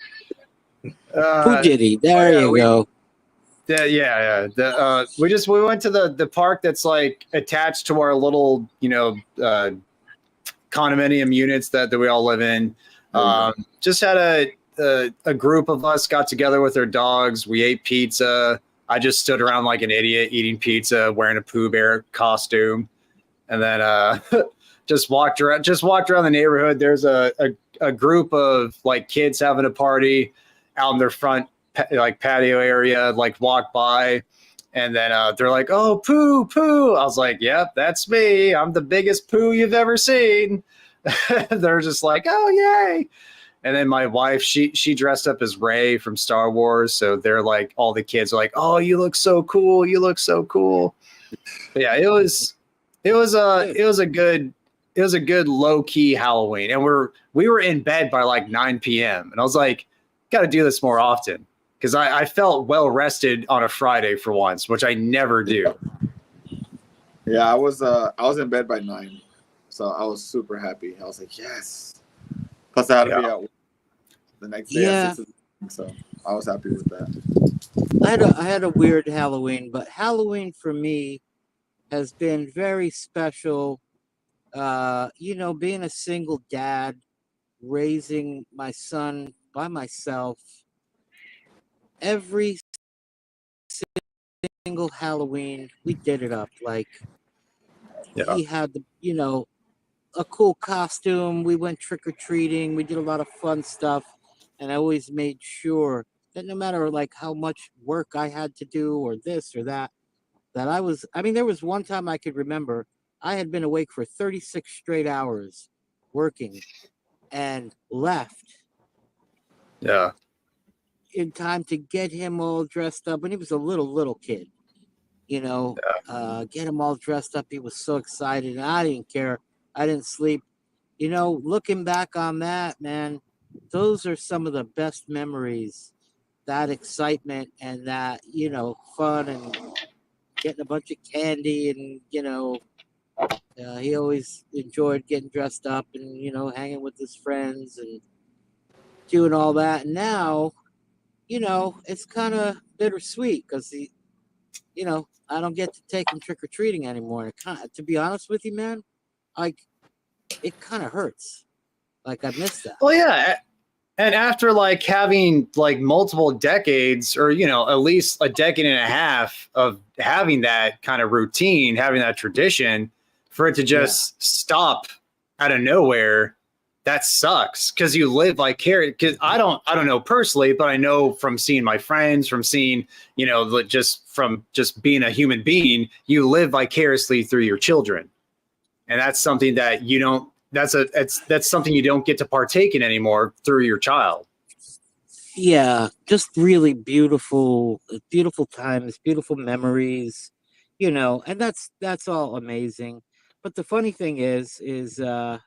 Pooh Diddy. There yeah, you go. We went to the park that's like attached to our little condominium units that we all live in. Just had a group of us got together with our dogs. We ate pizza. I just stood around like an idiot eating pizza, wearing a Pooh Bear costume, and then just walked around the neighborhood. There's a group of like kids having a party out in their front like patio area, like walk by, and then they're like, "Oh, Pooh, Pooh." I was like, "Yep, that's me. I'm the biggest Pooh you've ever seen." They're just like, "Oh, yay!" And then my wife, she dressed up as Rey from Star Wars, so they're like, all the kids are like, "Oh, you look so cool! You look so cool!" But yeah, it was a good low key Halloween, and we were in bed by like 9 p.m. and I was like, "Got to do this more often." Because I felt well rested on a Friday for once, which I never do. Yeah, I was in bed by 9, so I was super happy. I was like, yes. Plus, I had to be out the next day at 6 o'clock, so I was happy with that. I had a weird Halloween, but Halloween for me has been very special. Being a single dad, raising my son by myself. Every single Halloween, we did it up. Like, he had a cool costume. We went trick-or-treating. We did a lot of fun stuff. And I always made sure that no matter like how much work I had to do or this or that there was one time I could remember I had been awake for 36 straight hours working and left. Yeah. In time to get him all dressed up. When he was a little kid, get him all dressed up. He was so excited, and I didn't care. I didn't sleep. Looking back on that, man, those are some of the best memories. That excitement and that, fun and getting a bunch of candy and, he always enjoyed getting dressed up and, hanging with his friends and doing all that. And now, it's kind of bittersweet because I don't get to take him trick or treating anymore. To be honest with you, man, it kind of hurts. Like I miss that. Well, yeah, and after like having like multiple decades, or at least a decade and a half of having that kind of routine, having that tradition, for it to just stop out of nowhere, that sucks because you live vicariously. Because I don't know personally, but I know from seeing my friends, from seeing, just being a human being, you live vicariously through your children, and that's something that you don't. That's something you don't get to partake in anymore through your child. Yeah, just really beautiful times, beautiful memories, and that's all amazing. But the funny thing is I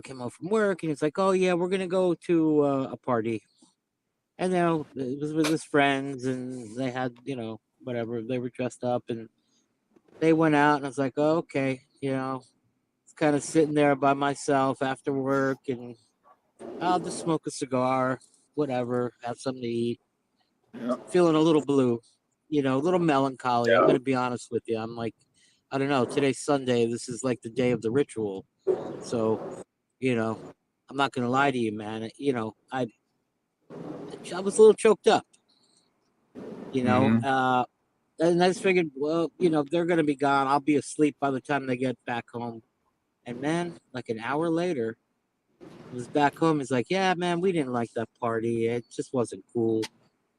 came home from work and it's like, oh yeah, we're gonna go to a party, and it was with his friends and they had whatever, they were dressed up and they went out, and I was like, oh, okay, kind of sitting there by myself after work, and I'll just smoke a cigar, whatever, have something to eat. Yeah. Feeling a little blue, a little melancholy. Yeah. I'm going to be honest with you. I'm like, I don't know. Today's Sunday. This is like the day of the ritual. So, I'm not going to lie to you, man. I was a little choked up, Mhm. And I just figured, well, they're going to be gone. I'll be asleep by the time they get back home. And man, like an hour later, I was back home. He's like, yeah, man, we didn't like that party. It just wasn't cool.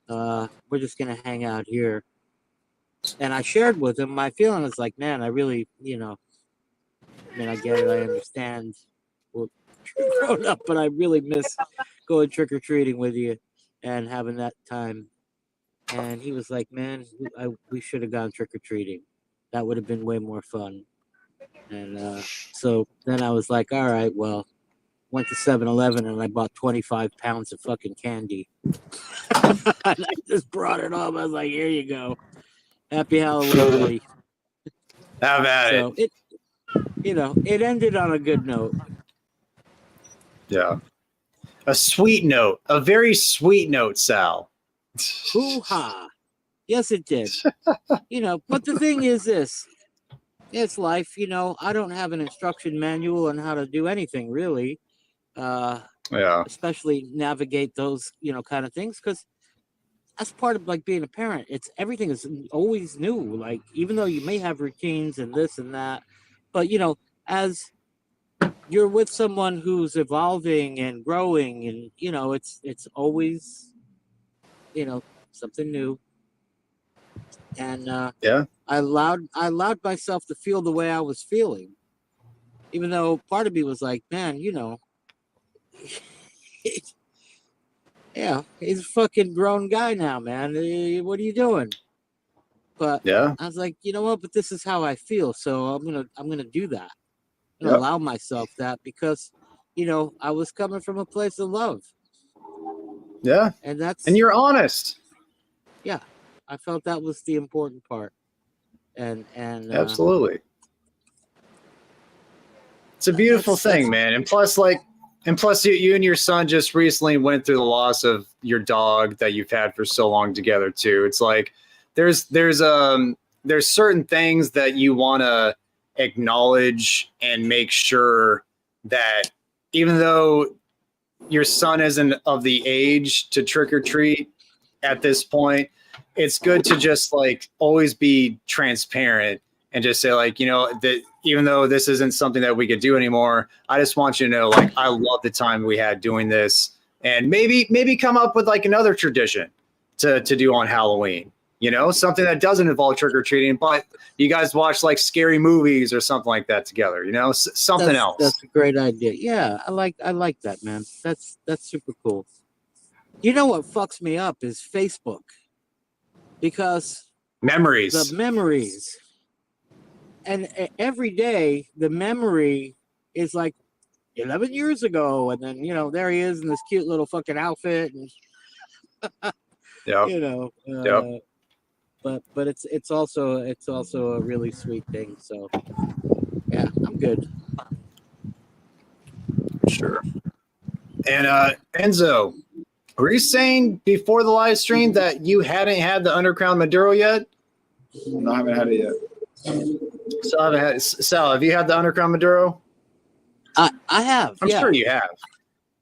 We're just going to hang out here. And I shared with him my feelings, like, man, I really, I get it. I understand. We're grown up, but I really miss going trick-or-treating with you and having that time. And he was like, man, we should have gone trick-or-treating. That would have been way more fun. And so then I was like, all right, well, went to 7-Eleven and I bought 25 pounds of fucking candy. And I just brought it home. I was like, here you go. Happy Halloween, buddy. How about it? So it ended on a good note. Yeah. A sweet note. A very sweet note, Sal. Hoo-ha. Yes, it did. But the thing is this. It's life, I don't have an instruction manual on how to do anything, really. Yeah. Especially navigate those, kind of things, because that's part of like being a parent. Everything is always new. Like, even though you may have routines and this and that, but as you're with someone who's evolving and growing, and it's always something new. And Yeah. I allowed myself to feel the way I was feeling, even though part of me was like, man, yeah, he's a fucking grown guy now, man. What are you doing? But Yeah. I was like, you know what? But this is how I feel, so I'm gonna do that. And Yep. allow myself that, because I was coming from a place of love. Yeah. And And you're honest. Yeah, I felt that was the important part. And Absolutely. It's a beautiful thing, man. And plus, you and your son just recently went through the loss of your dog that you've had for so long together too. It's like there's certain things that you want to acknowledge and make sure that even though your son isn't of the age to trick or treat at this point, it's good to just like always be transparent and just say like, that even though this isn't something that we could do anymore, I just want you to know, like, I love the time we had doing this, and maybe come up with like another tradition to do on Halloween, something that doesn't involve trick or treating, but you guys watch like scary movies or something like that together, something else. That's a great idea. Yeah, I like that, man. That's super cool. You know what fucks me up is Facebook, because memories. The memories. And every day the memory is like 11 years ago, and then there he is in this cute little fucking outfit, and Yep. But it's also a really sweet thing. So yeah, I'm good. Sure. And Enzo, were you saying before the live stream that you hadn't had the Underground Maduro yet? No, I haven't had it yet. Sal, have you had the Underground Maduro? I have. I'm sure you have.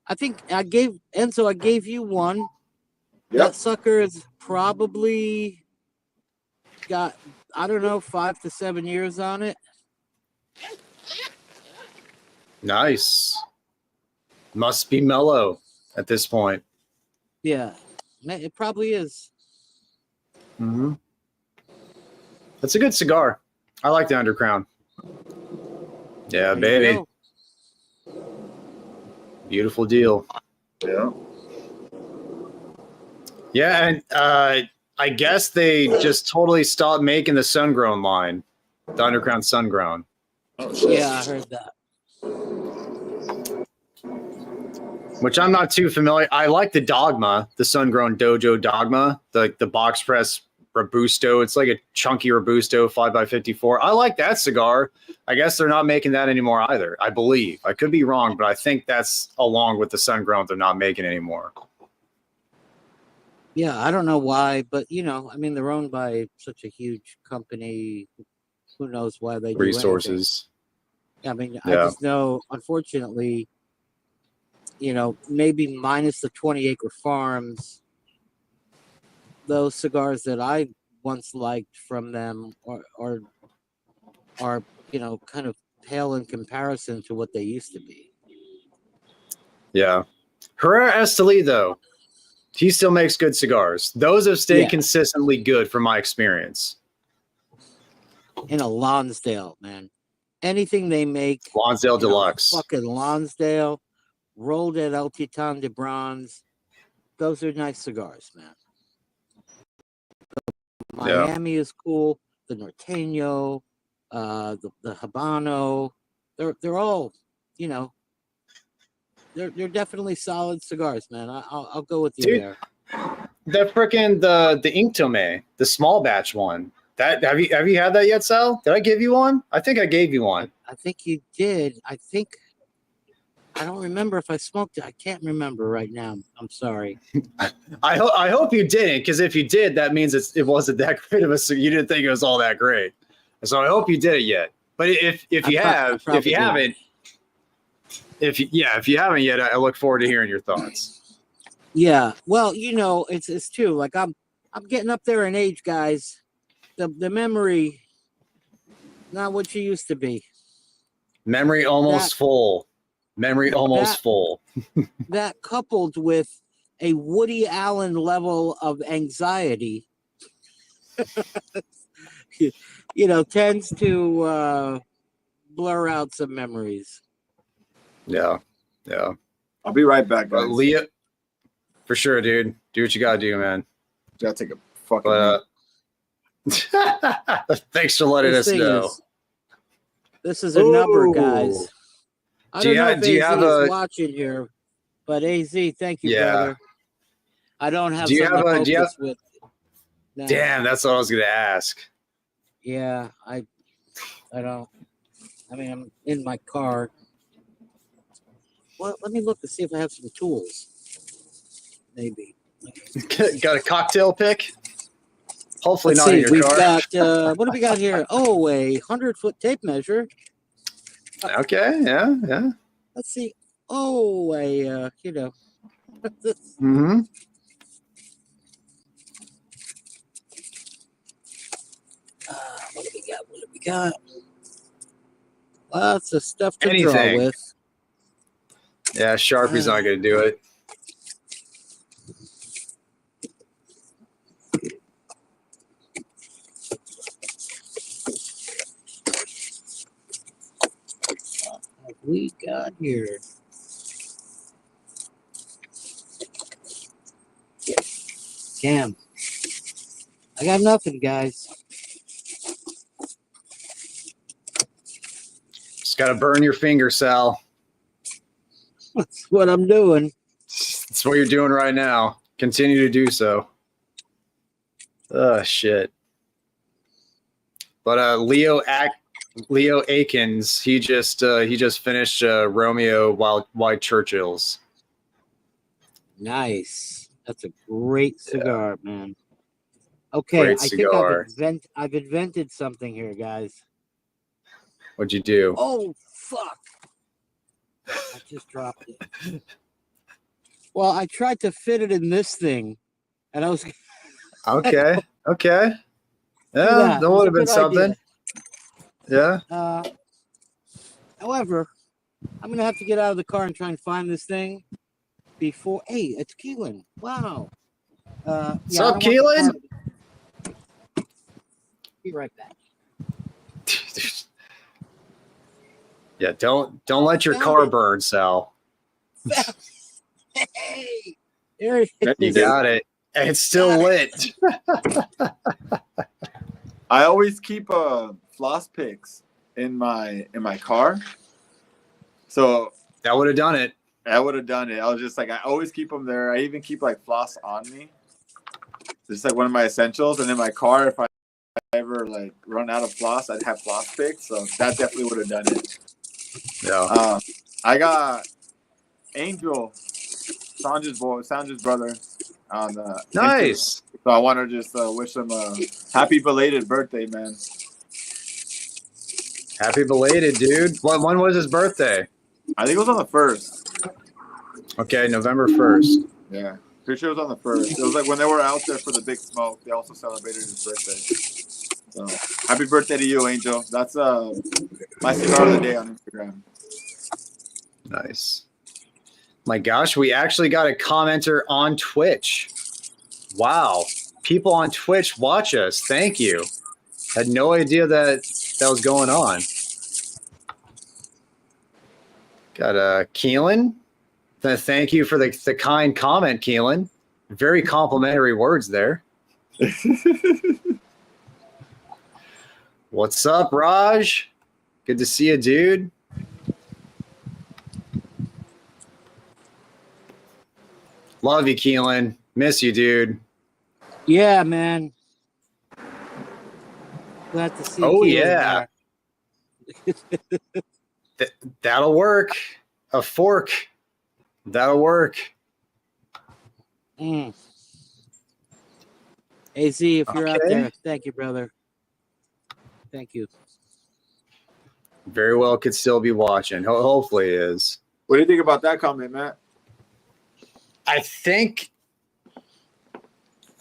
I think I gave you one. Yep. That sucker is probably got, I don't know, 5 to 7 years on it. Nice. Must be mellow at this point. Yeah, it probably is. Mm-hmm. That's a good cigar. I like the Undercrown. Yeah, There you baby. go. Beautiful deal. Yeah. Yeah, and I guess they just totally stopped making the sun-grown line, the Underground sun-grown. Oh shit. Yeah, I heard that. Which I'm not too familiar. I like the Dogma, the sun-grown Dojo Dogma, the box press Robusto. It's like a chunky Robusto 5x54. I like that cigar. I guess they're not making that anymore either. I believe. I could be wrong, but I think that's along with the sun-grown they're not making anymore. Yeah, I don't know why, but I mean, they're owned by such a huge company. Who knows why they do anything. Resources. I mean, I Yeah. just know, unfortunately, maybe minus the 20-acre farms, those cigars that I once liked from them are kind of pale in comparison to what they used to be. Yeah. Herrera Esteli, though, he still makes good cigars. Those have stayed Yeah. consistently good from my experience. In a Lonsdale, man. Anything they make, Lonsdale in a Deluxe. fucking Lonsdale, rolled at El Titan de Bronze, those are nice cigars, man. Yeah. Miami is cool. The Norteño, the Habano, they're all, they're definitely solid cigars, man. I'll go with you Dude. there. The frickin' the Ink Tome, the small batch one. That have you had that yet, Sal? Did I give you one? I think I gave you one. I think you did. I don't remember if I smoked it. I can't remember right now. I'm sorry. I hope you didn't, because if you did, that means it wasn't that great of a. You didn't think it was all that great. So I hope you did it yet. But if you have, if you haven't, if you haven't yet, I look forward to hearing your thoughts. Yeah. Well, it's true. Like I'm getting up there in age, guys. The memory, not what she used to be. Memory almost full. Memory almost full. That coupled with a Woody Allen level of anxiety, tends to blur out some memories. Yeah. I'll be right back, guys. Leah, for sure, dude. Do what you gotta do, man. Gotta take a fucking. But thanks for letting us know. This is a number, guys. I Do don't you know have- if do you AZ have is a- watching here, but AZ, thank you, Yeah. brother. I don't have Do you something have to a- do you focus with. No. Damn, that's what I was gonna ask. Yeah, I don't. I mean, I'm in my car. Well, let me look to see if I have some tools. Maybe. Got a cocktail pick? Hopefully Let's not see. in your We've car. got what do we got here? Oh, a 100-foot tape measure. Okay, yeah. Let's see. Oh, Mm-hmm. what do we got? What do we got? Lots of stuff to Anything. draw with. Yeah, Sharpie's not gonna do it. What have we got here? Damn. I got nothing, guys. Just gotta burn your finger, Sal. That's what I'm doing. That's what you're doing right now. Continue to do so. Oh shit. But Leo Akins, he just finished Romeo White Churchill's. Nice. That's a great cigar, man. Okay, Great I cigar. think I've invented something here, guys. What'd you do? Oh, fuck. I just dropped it. Well, I tried to fit it in this thing, and I was... Okay. Yeah, that that was would a have been good something. idea. Yeah. However, I'm gonna have to get out of the car and try and find this thing before. Hey, it's Keelan. Wow. What's I up, don't want the Keelan? car- Be right back. Yeah, don't let your Found car it. burn, Sal. Hey, there it There you You is. go. got it. And it's still lit. I always keep floss picks in my car. So That would have done it. I would have done it. I was just like, I always keep them there. I even keep like floss on me. It's like one of my essentials. And in my car, if I ever like run out of floss, I'd have floss picks. So that definitely would have done it. Yeah. I got Angel, Sanjay's brother, on the Nice. So I want to just wish him a happy belated birthday, man. Happy belated, dude. When was his birthday? I think it was on the 1st. Okay, November 1st. Yeah, pretty sure it was on the 1st. It was like when they were out there for the big smoke. They also celebrated his birthday. So happy birthday to you, Angel. That's my cigar of the day on Instagram. Nice. My gosh, we actually got a commenter on Twitch. Wow. People on Twitch watch us. Thank you. Had no idea that was going on. Got Keelan. Thank you for the kind comment, Keelan. Very complimentary words there. What's up, Raj? Good to see you, dude. Love you, Keelan. Miss you, dude. Yeah, man. Glad to see. Oh, Keelan yeah. there. That'll work. A fork. That'll work. Mm. AZ, if you're out Okay. there, thank you, brother. Thank you. Very well could still be watching. Hopefully it is. What do you think about that comment, Matt? I think,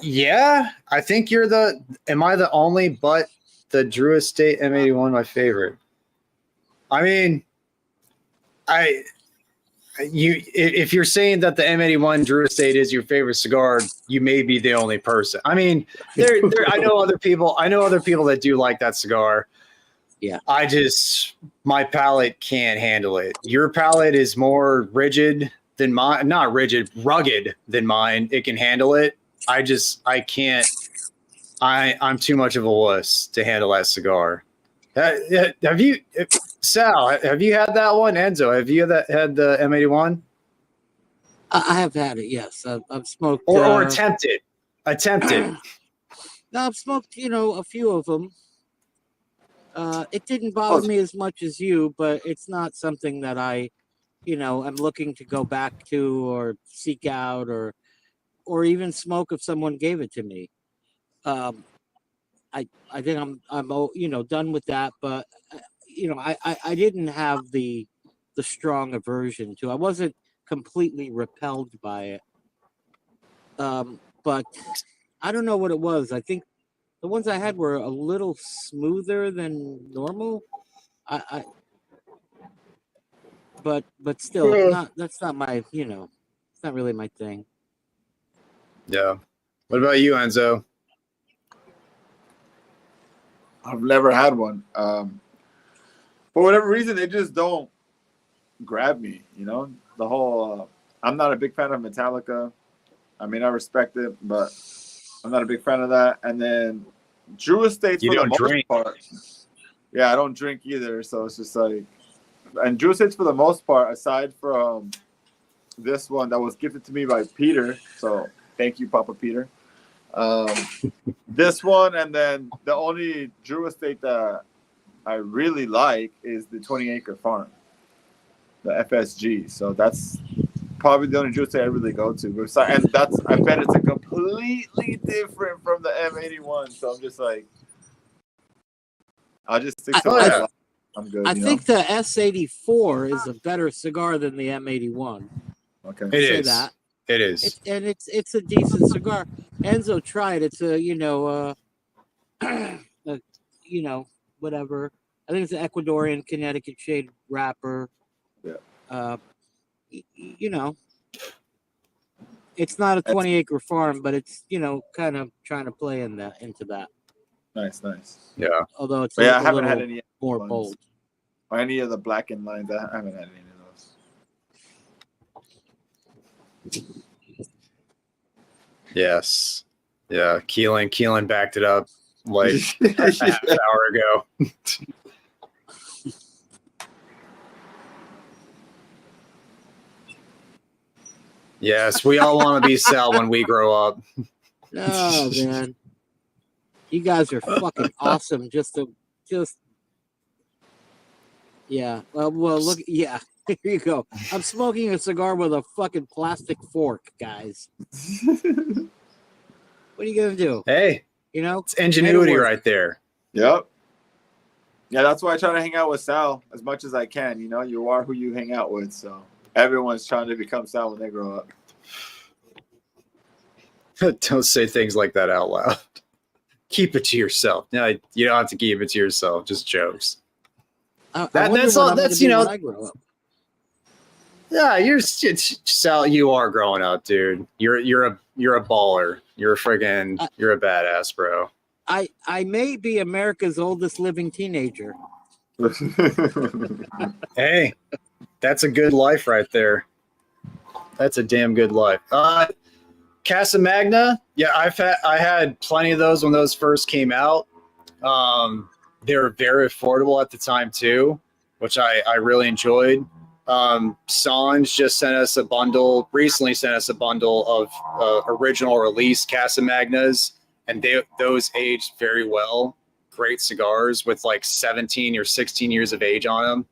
yeah, I think am I the only but the Drew Estate M81 my favorite? I mean, if you're saying that the M81 Drew Estate is your favorite cigar, you may be the only person. I mean, I know other people that do like that cigar. Yeah. My palate can't handle it. Your palate is more rigid than mine, not rigid, rugged than mine. It can handle it. I can't. I'm too much of a wuss to handle that cigar. Have you, Sal? Have you had that one, Enzo? Have you had the M81? I have had it. Yes, I've smoked. Or attempted. No, I've smoked. A few of them. It didn't bother me as much as you, but it's not something that I'm looking to go back to or seek out or even smoke if someone gave it to me. I think I'm done with that, but I didn't have the strong aversion to. I wasn't completely repelled by it. But I don't know what it was. I think the ones I had were a little smoother than normal. But still, that's not my, it's not really my thing. Yeah. What about you, Enzo? I've never had one. For whatever reason, they just don't grab me. The whole. I'm not a big fan of Metallica. I mean, I respect it, but I'm not a big fan of that. And then Drew Estate for the most part. Yeah, I don't drink either, so it's just like. And Drew Estate's for the most part, aside from this one that was gifted to me by Peter. So thank you, Papa Peter. This one, and then the only Drew Estate that I really like is the 20 Acre Farm, the FSG. So that's probably the only Drew Estate I really go to. And I bet it's a completely different from the M81. So I'm just like, I'll just stick to my I'm good. I think the S84 is a better cigar than the M81. Okay. It is. That. It is. It's a decent cigar. Enzo tried. It's a whatever. I think it's an Ecuadorian Connecticut shade wrapper. Yeah. You know, it's not a 20-acre farm, but it's, you know, kind of trying to play into that. Nice. Yeah. Although it's But yeah, I a haven't little had any more ones. bold. Or any of the blackened lines. I haven't had any of those. Yes. Yeah. Keelan backed it up like a half hour ago. Yes, we all want to be Sal when we grow up. No, man. You guys are fucking awesome. Just yeah. Well, look. Yeah. Here you go. I'm smoking a cigar with a fucking plastic fork, guys. What are you gonna do? Hey, You know, it's ingenuity work. right there. Yep. Yeah, that's why I try to hang out with Sal as much as I can. You know, you are who you hang out with, so everyone's trying to become Sal when they grow up. Don't say things like that out loud. Keep it to yourself. No, you don't have to keep it to yourself. Just jokes. That's all. That's, you know. When I grow up. Yeah, Sal. You are growing up, dude. You're a baller. You're a badass, bro. I may be America's oldest living teenager. Hey, that's a good life right there. That's a damn good life. Casa Magna, yeah, I had plenty of those when those first came out. They were very affordable at the time too, which I really enjoyed. Sanj just recently sent us a bundle of original release Casa Magnas, and those aged very well. Great cigars with like 17 or 16 years of age on them.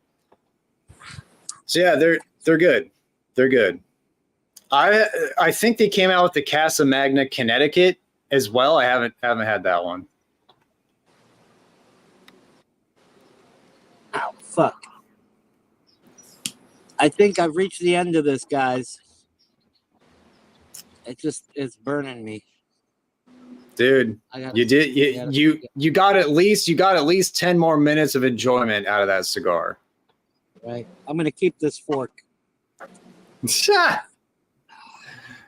So yeah, they're good. They're good. I think they came out with the Casa Magna Connecticut as well. I haven't had that one. Ow, fuck. I think I've reached the end of this, guys. It's burning me. Dude, you got at least 10 more minutes of enjoyment out of that cigar. Right. I'm gonna keep this fork.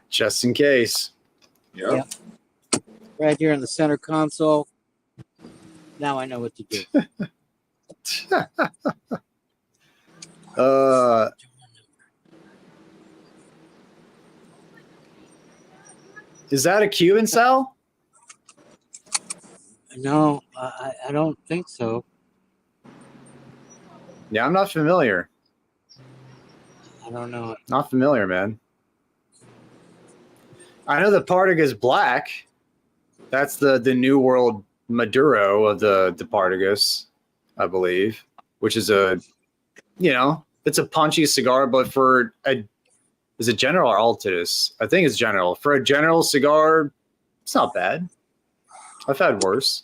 Just in case. Yep. Right here in the center console. Now I know what to do. Is that a Cuban, Sal? No, I don't think so. Yeah, I'm not familiar. I don't know. Not familiar, man. I know the Partagas Black. That's the New World Maduro of the Partagas, I believe, which is it's a punchy cigar, but is it General or Altus? I think it's General. For a General cigar, it's not bad. I've had worse.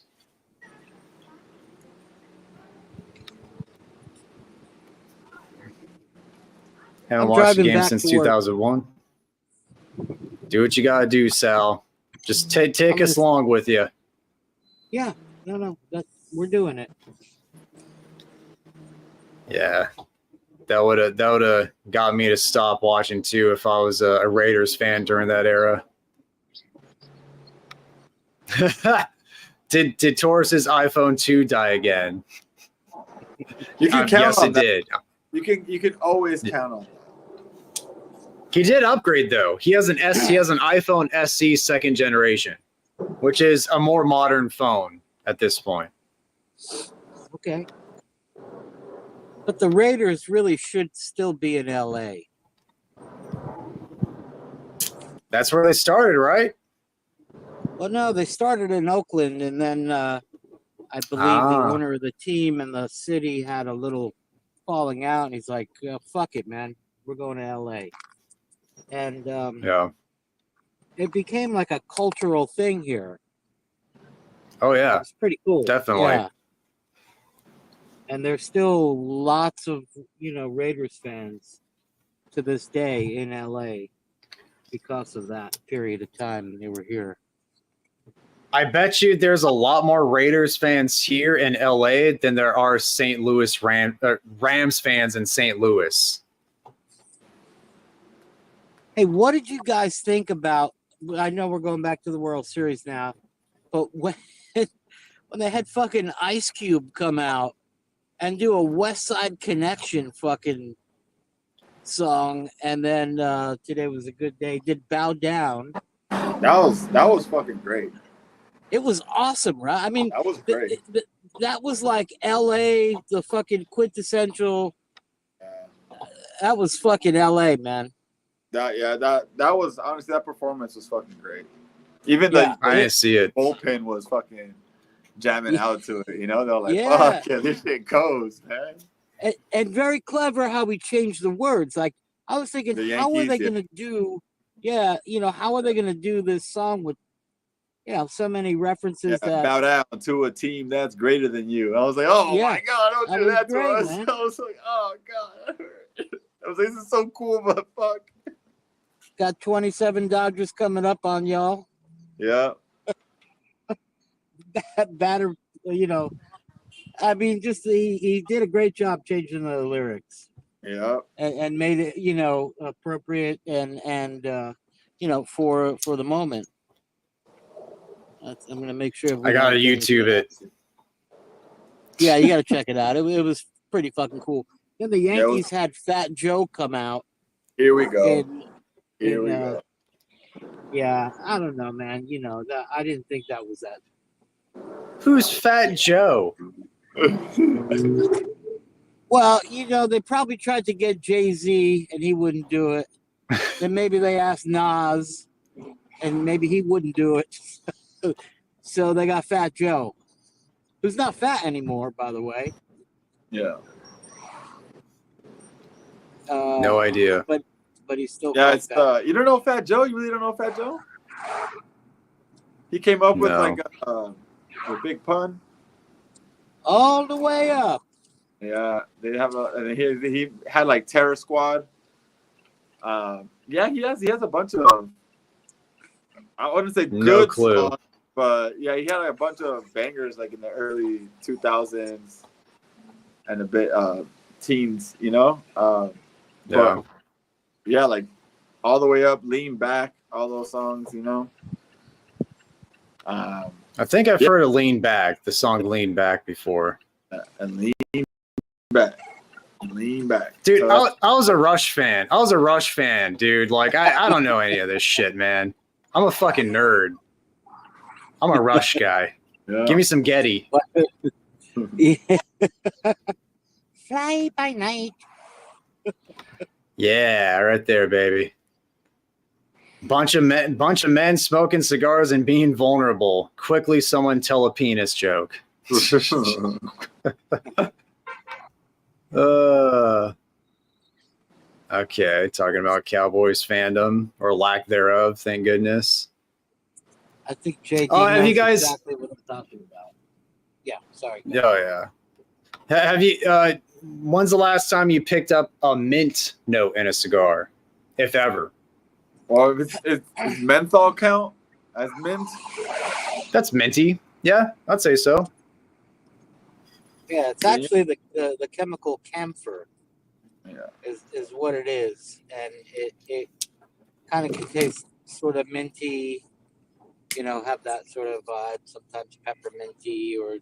Haven't watched the game since 2001. Do what you gotta do, Sal. Just take us along with you. Yeah, no, we're doing it. Yeah, that would have got me to stop watching too if I was a Raiders fan during that era. Did Taurus's iPhone 2 die again? You can count yes, on it that. did. You can always count on that. He did upgrade though. He has an iPhone SE second generation, which is a more modern phone at this point. Okay. But the Raiders really should still be in LA. That's where they started, right? Well, no, they started in Oakland, and then I believe the owner of the team and the city had a little falling out, and he's like, fuck it, man. We're going to LA. And it became like a cultural thing here. Oh yeah, it's pretty cool. Definitely. Yeah. And there's still lots of Raiders fans to this day in LA because of that period of time they were here. I bet you there's a lot more Raiders fans here in LA than there are St. Louis Rams fans in St. Louis. Hey, what did you guys think about? I know we're going back to the World Series now, but when when they had fucking Ice Cube come out and do a West Side Connection fucking song, and then Today Was a Good Day did Bow Down. That was fucking great. It was awesome, right? I mean, That was great. that was like LA, the fucking quintessential. That was fucking LA, man. That was honestly, that performance was fucking great. Even Yeah. I didn't see it. bullpen was fucking jamming out to it. You know, they're like, Yeah. "Fuck yeah, this shit goes, man." And very clever how we changed the words. Like I was thinking, The how are they Yankees, yeah. going to do? Yeah, how are they going to do this song with, so many references that. Bow down to a team that's greater than you. I was like, "Oh Yeah, my god, don't that do was that great, to us." man. I was like, "Oh god." I was like, "This is so cool, but fuck." Got 27 Dodgers coming up on y'all. Yeah. That batter, I mean, just he did a great job changing the lyrics. Yeah. And made it appropriate and for the moment. I'm gonna make sure I gotta YouTube it. Yeah, you gotta check it out. It was pretty fucking cool. Then the Yankees had Fat Joe come out. Here we go. Here we go. Yeah, I don't know, man. That I didn't think that was that. Who's Fat Joe? Well, they probably tried to get Jay-Z and he wouldn't do it. Then maybe they asked Nas and maybe he wouldn't do it. So they got Fat Joe, who's not fat anymore, by the way. Yeah. No idea. But he's still. Yeah, it's you don't know Fat Joe? You really don't know Fat Joe? He came up with like a big pun. All the way up. Yeah, they have and he had like Terror Squad. Yeah, he has a bunch of. I wouldn't say No good clue. songs, but yeah, he had like a bunch of bangers like in the early 2000s and a bit teens, Yeah. But yeah, like all the way up, Lean Back, all those songs, I think I've heard of Lean Back, the song Lean Back before. And Lean Back. Dude, So I was a Rush fan. I was a Rush fan, dude. Like, I don't know any of this shit, man. I'm a fucking nerd. I'm a Rush guy. yeah. Give me some Getty. Fly by night. Yeah, right there, baby. Bunch of men smoking cigars and being vulnerable. Quickly, someone tell a penis joke. Okay, talking about Cowboys fandom or lack thereof, thank goodness. I think JD have knows you guys- exactly what I'm talking about. Yeah, sorry. Oh yeah. Have you? When's the last time you picked up a mint note in a cigar, if ever? Well, if it's menthol count as mint? That's minty. Yeah, I'd say so. Yeah, it's actually the chemical camphor. Yeah. Is what it is, and it kind of can taste sort of minty, have that sort of vibe. Sometimes pepperminty or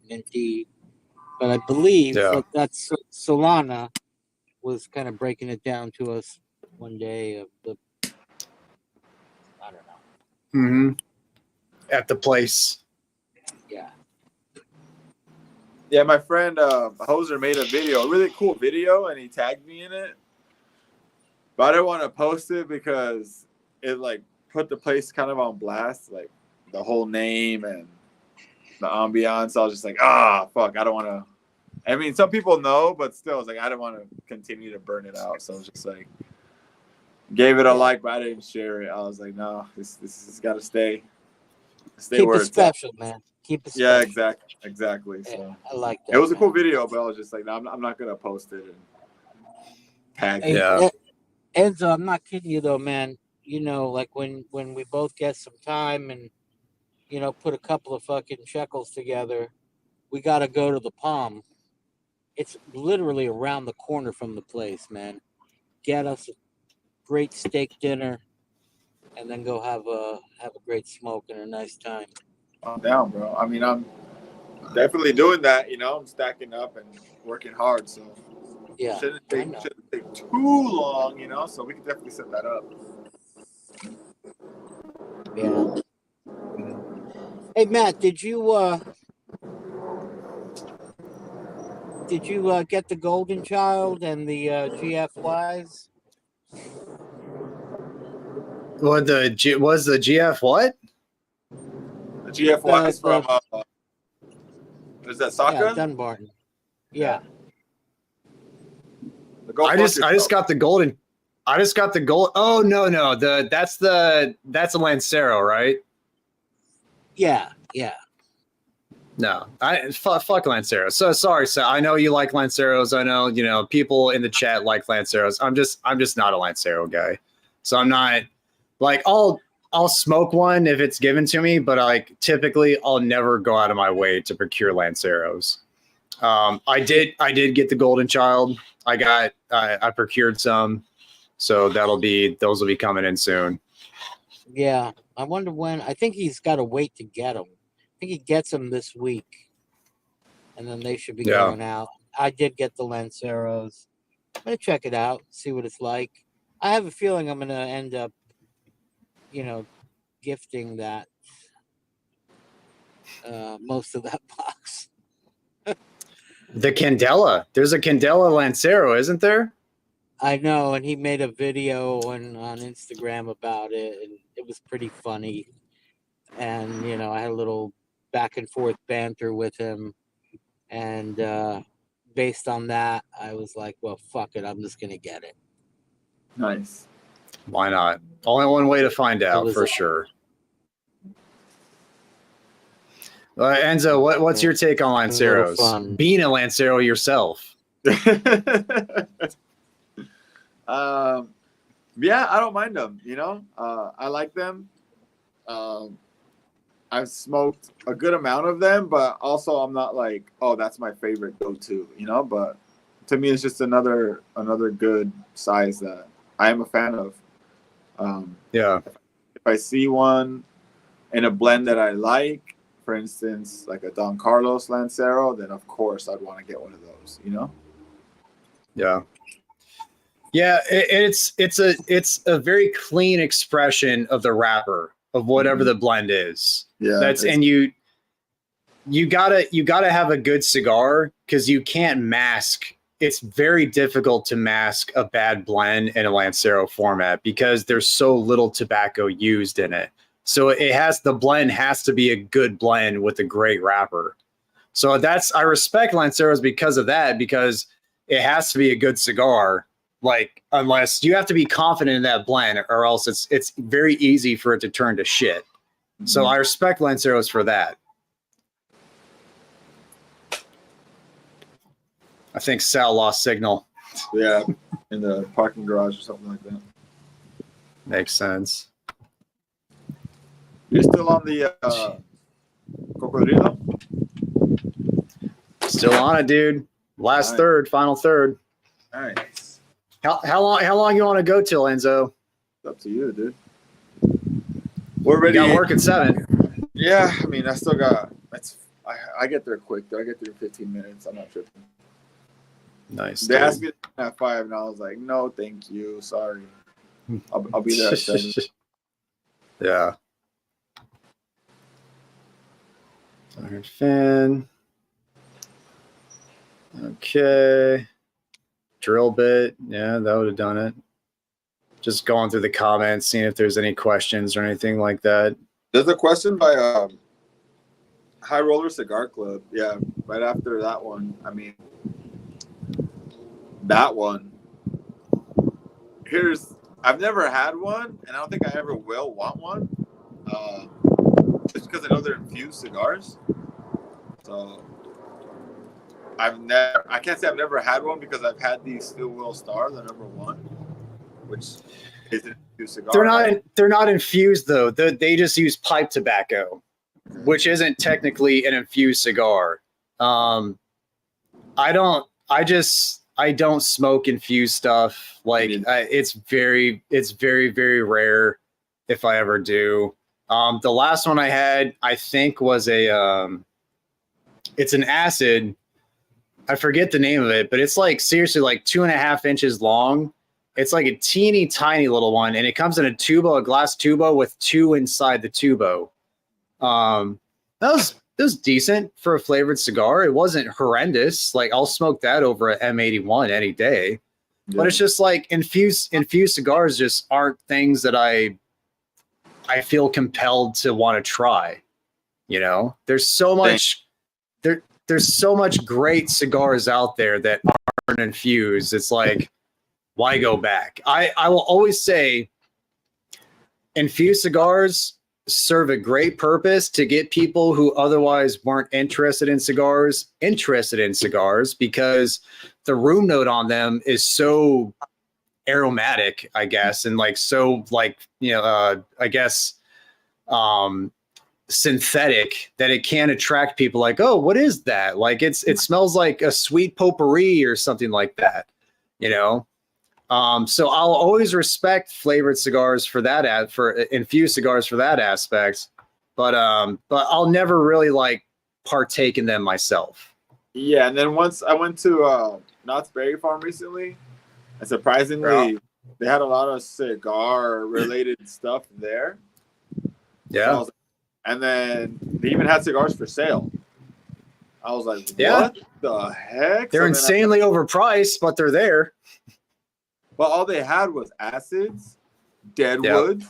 minty, but I believe that's Solana was kind of breaking it down to us one day of the. I don't know. Mm-hmm. At the place. Yeah. Yeah, my friend Hoser made a really cool video, and he tagged me in it. But I didn't want to post it because it like put the place kind of on blast, like the whole name and the ambiance. I was just like, fuck, I don't want to. I mean, some people know, but still, it's like I don't want to continue to burn it out. So I was just like, gave it a like, but I didn't share it. I was like, no, this has got to stay Keep where it it's special, man. Keep it special. Yeah, exactly. Yeah, So I like that. it was a cool man. video, but I was just like, no, I'm not gonna post it and tag Hey, it. Yeah. Enzo, I'm not kidding you though, man. Like when we both get some time and put a couple of fucking shekels together, we got to go to the Palm. It's literally around the corner from the place, man. Get us great steak dinner, and then go have a great smoke and a nice time. I'm down, bro. I mean, I'm definitely doing that. You know, I'm stacking up and working hard, so Yeah, shouldn't I take know. too long. You know, so we can definitely set that up. Yeah. Hey Matt, did you get the Golden Child and the GFYs? What was the GF what? The GFY is The- from is that Saka? Yeah, Dunbarton. Yeah. Go I fuck just yourself. got the golden. I just got the gold. Oh no, that's a Lancero, right? Yeah. No, fuck Lanceros. So sorry, so I know you like Lanceros. I know people in the chat like Lanceros. I'm just not a Lancero guy. So I'm not like I'll smoke one if it's given to me, but like typically I'll never go out of my way to procure Lanceros. I did get the Golden Child. I procured some, so those will be coming in soon. Yeah. I wonder when. I think he's got to wait to get them. I think he gets them this week, and then they should be going out. I did get the Lanceros. I'm gonna check it out, see what it's like. I have a feeling I'm gonna end up, gifting that most of that box. The Candela. There's a Candela Lancero, isn't there? I know, and he made a video on Instagram about it, and it was pretty funny. And I had a little back and forth banter with him, and based on that, I was like, "Well, fuck it, I'm just gonna get it." Nice. Why not? Only one way to find out was for sure. Enzo, what's your take on Lanceros? fun. Being a Lancero yourself. Yeah, I don't mind them. I like them. I've smoked a good amount of them, but also I'm not like, oh, that's my favorite go-to. But to me, it's just another good size that I am a fan of. Yeah. If I see one in a blend that I like, for instance, like a Don Carlos Lancero, then of course I'd want to get one of those. Yeah. Yeah, it's a very clean expression of the wrapper of whatever the blend is. Yeah. And you gotta have a good cigar because you can't mask. It's very difficult to mask a bad blend in a Lancero format because there's so little tobacco used in it. So the blend has to be a good blend with a great wrapper. So I respect Lanceros because of that, because it has to be a good cigar. Like, unless you have to be confident in that blend, or else it's very easy for it to turn to shit. So I respect Lanceros for that. I think Sal lost signal. Yeah, in the parking garage or something like that. Makes sense. You're still on the Cocodrilo? Still on it, dude. Last Nice. third, final third. Nice. How long you want to go till, Enzo? It's up to you, dude. We're You ready. got work at 7. Yeah, I mean, I still got. I get there quick. Though. I get there in 15 minutes. I'm not tripping. Nice. They dude. asked me at 5, and I was like, "No, thank you. Sorry. I'll be there at 7." Yeah. Iron Fan. Okay. Drill bit. Yeah, that would have done it. Just going through the comments, seeing if there's any questions or anything like that. There's a question by High Roller Cigar Club. Yeah, right after that one. I mean, that one. I've never had one, and I don't think I ever will want one. Just because I know they're infused cigars. So I can't say I've never had one because I've had the Steel Wheel Star, the number 1, which is an infused cigar. They're not infused though. They just use pipe tobacco, which isn't technically an infused cigar. I I don't smoke infused stuff. Like it's very very rare if I ever do. The last one I had, I think, was it's an acid. I forget the name of it, but it's like seriously like 2.5 inches long. It's like a teeny tiny little one, and it comes in a glass tubo with 2 inside the tubo. That was decent for a flavored cigar. It wasn't horrendous. Like I'll smoke that over a M81 any day. Yeah. But it's just like infused cigars just aren't things that I feel compelled to want to try. You know, there's so much there's so much great cigars out there that aren't infused. It's like, why go back? I will always say infused cigars serve a great purpose to get people who otherwise weren't interested in cigars because the room note on them is so aromatic, I guess, and like so like, you know, I guess synthetic that it can attract people like, oh, what is that? Like it smells like a sweet potpourri or something like that, you know? So I'll always respect flavored cigars for that, for infused cigars for that aspect, but I'll never really like partake in them myself. Yeah, and then once I went to Knott's Berry Farm recently, and surprisingly, they had a lot of cigar related stuff there. Yeah, so and then they even had cigars for sale. I was like, what the heck? They're insanely overpriced, but they're there. But all they had was acids, deadwoods,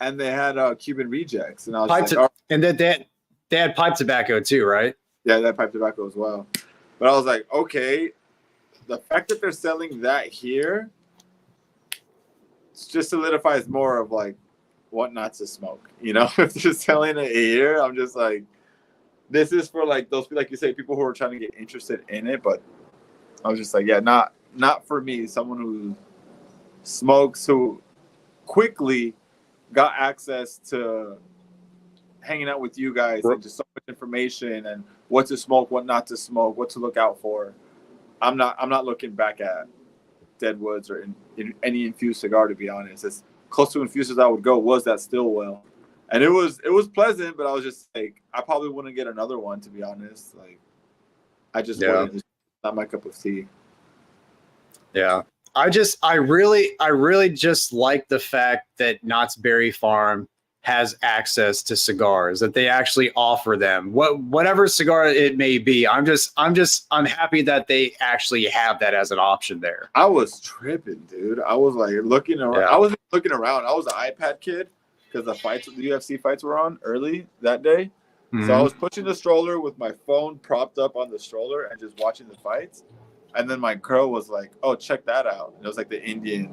and they had Cuban rejects. And I was like, and then they had pipe tobacco too, right? Yeah, they had pipe tobacco as well. But I was like, okay, the fact that they're selling that here just solidifies more of like what not to smoke. You know, if they're selling it here, I'm just like, this is for like those, like you say, people who are trying to get interested in it. But I was just like, yeah, not for me. Someone who smokes, who quickly got access to hanging out with you guys and just so much information and what to smoke, what not to smoke, what to look out for. I'm not looking back at Deadwoods or in any infused cigar, to be honest. As close to infused as I would go was that Stillwell. And it was pleasant, but I was just like, I probably wouldn't get another one, to be honest. Like, I just wouldn't. It's not my cup of tea. Yeah. I really just like the fact that Knott's Berry Farm has access to cigars, that they actually offer them. Whatever cigar it may be. I'm happy that they actually have that as an option there. I was tripping, dude. I was like looking around. Yeah. I wasn't looking around. I was an iPad kid because the UFC fights were on early that day. Mm-hmm. So I was pushing the stroller with my phone propped up on the stroller and just watching the fights. And then my girl was like, oh, check that out. And it was like the Indian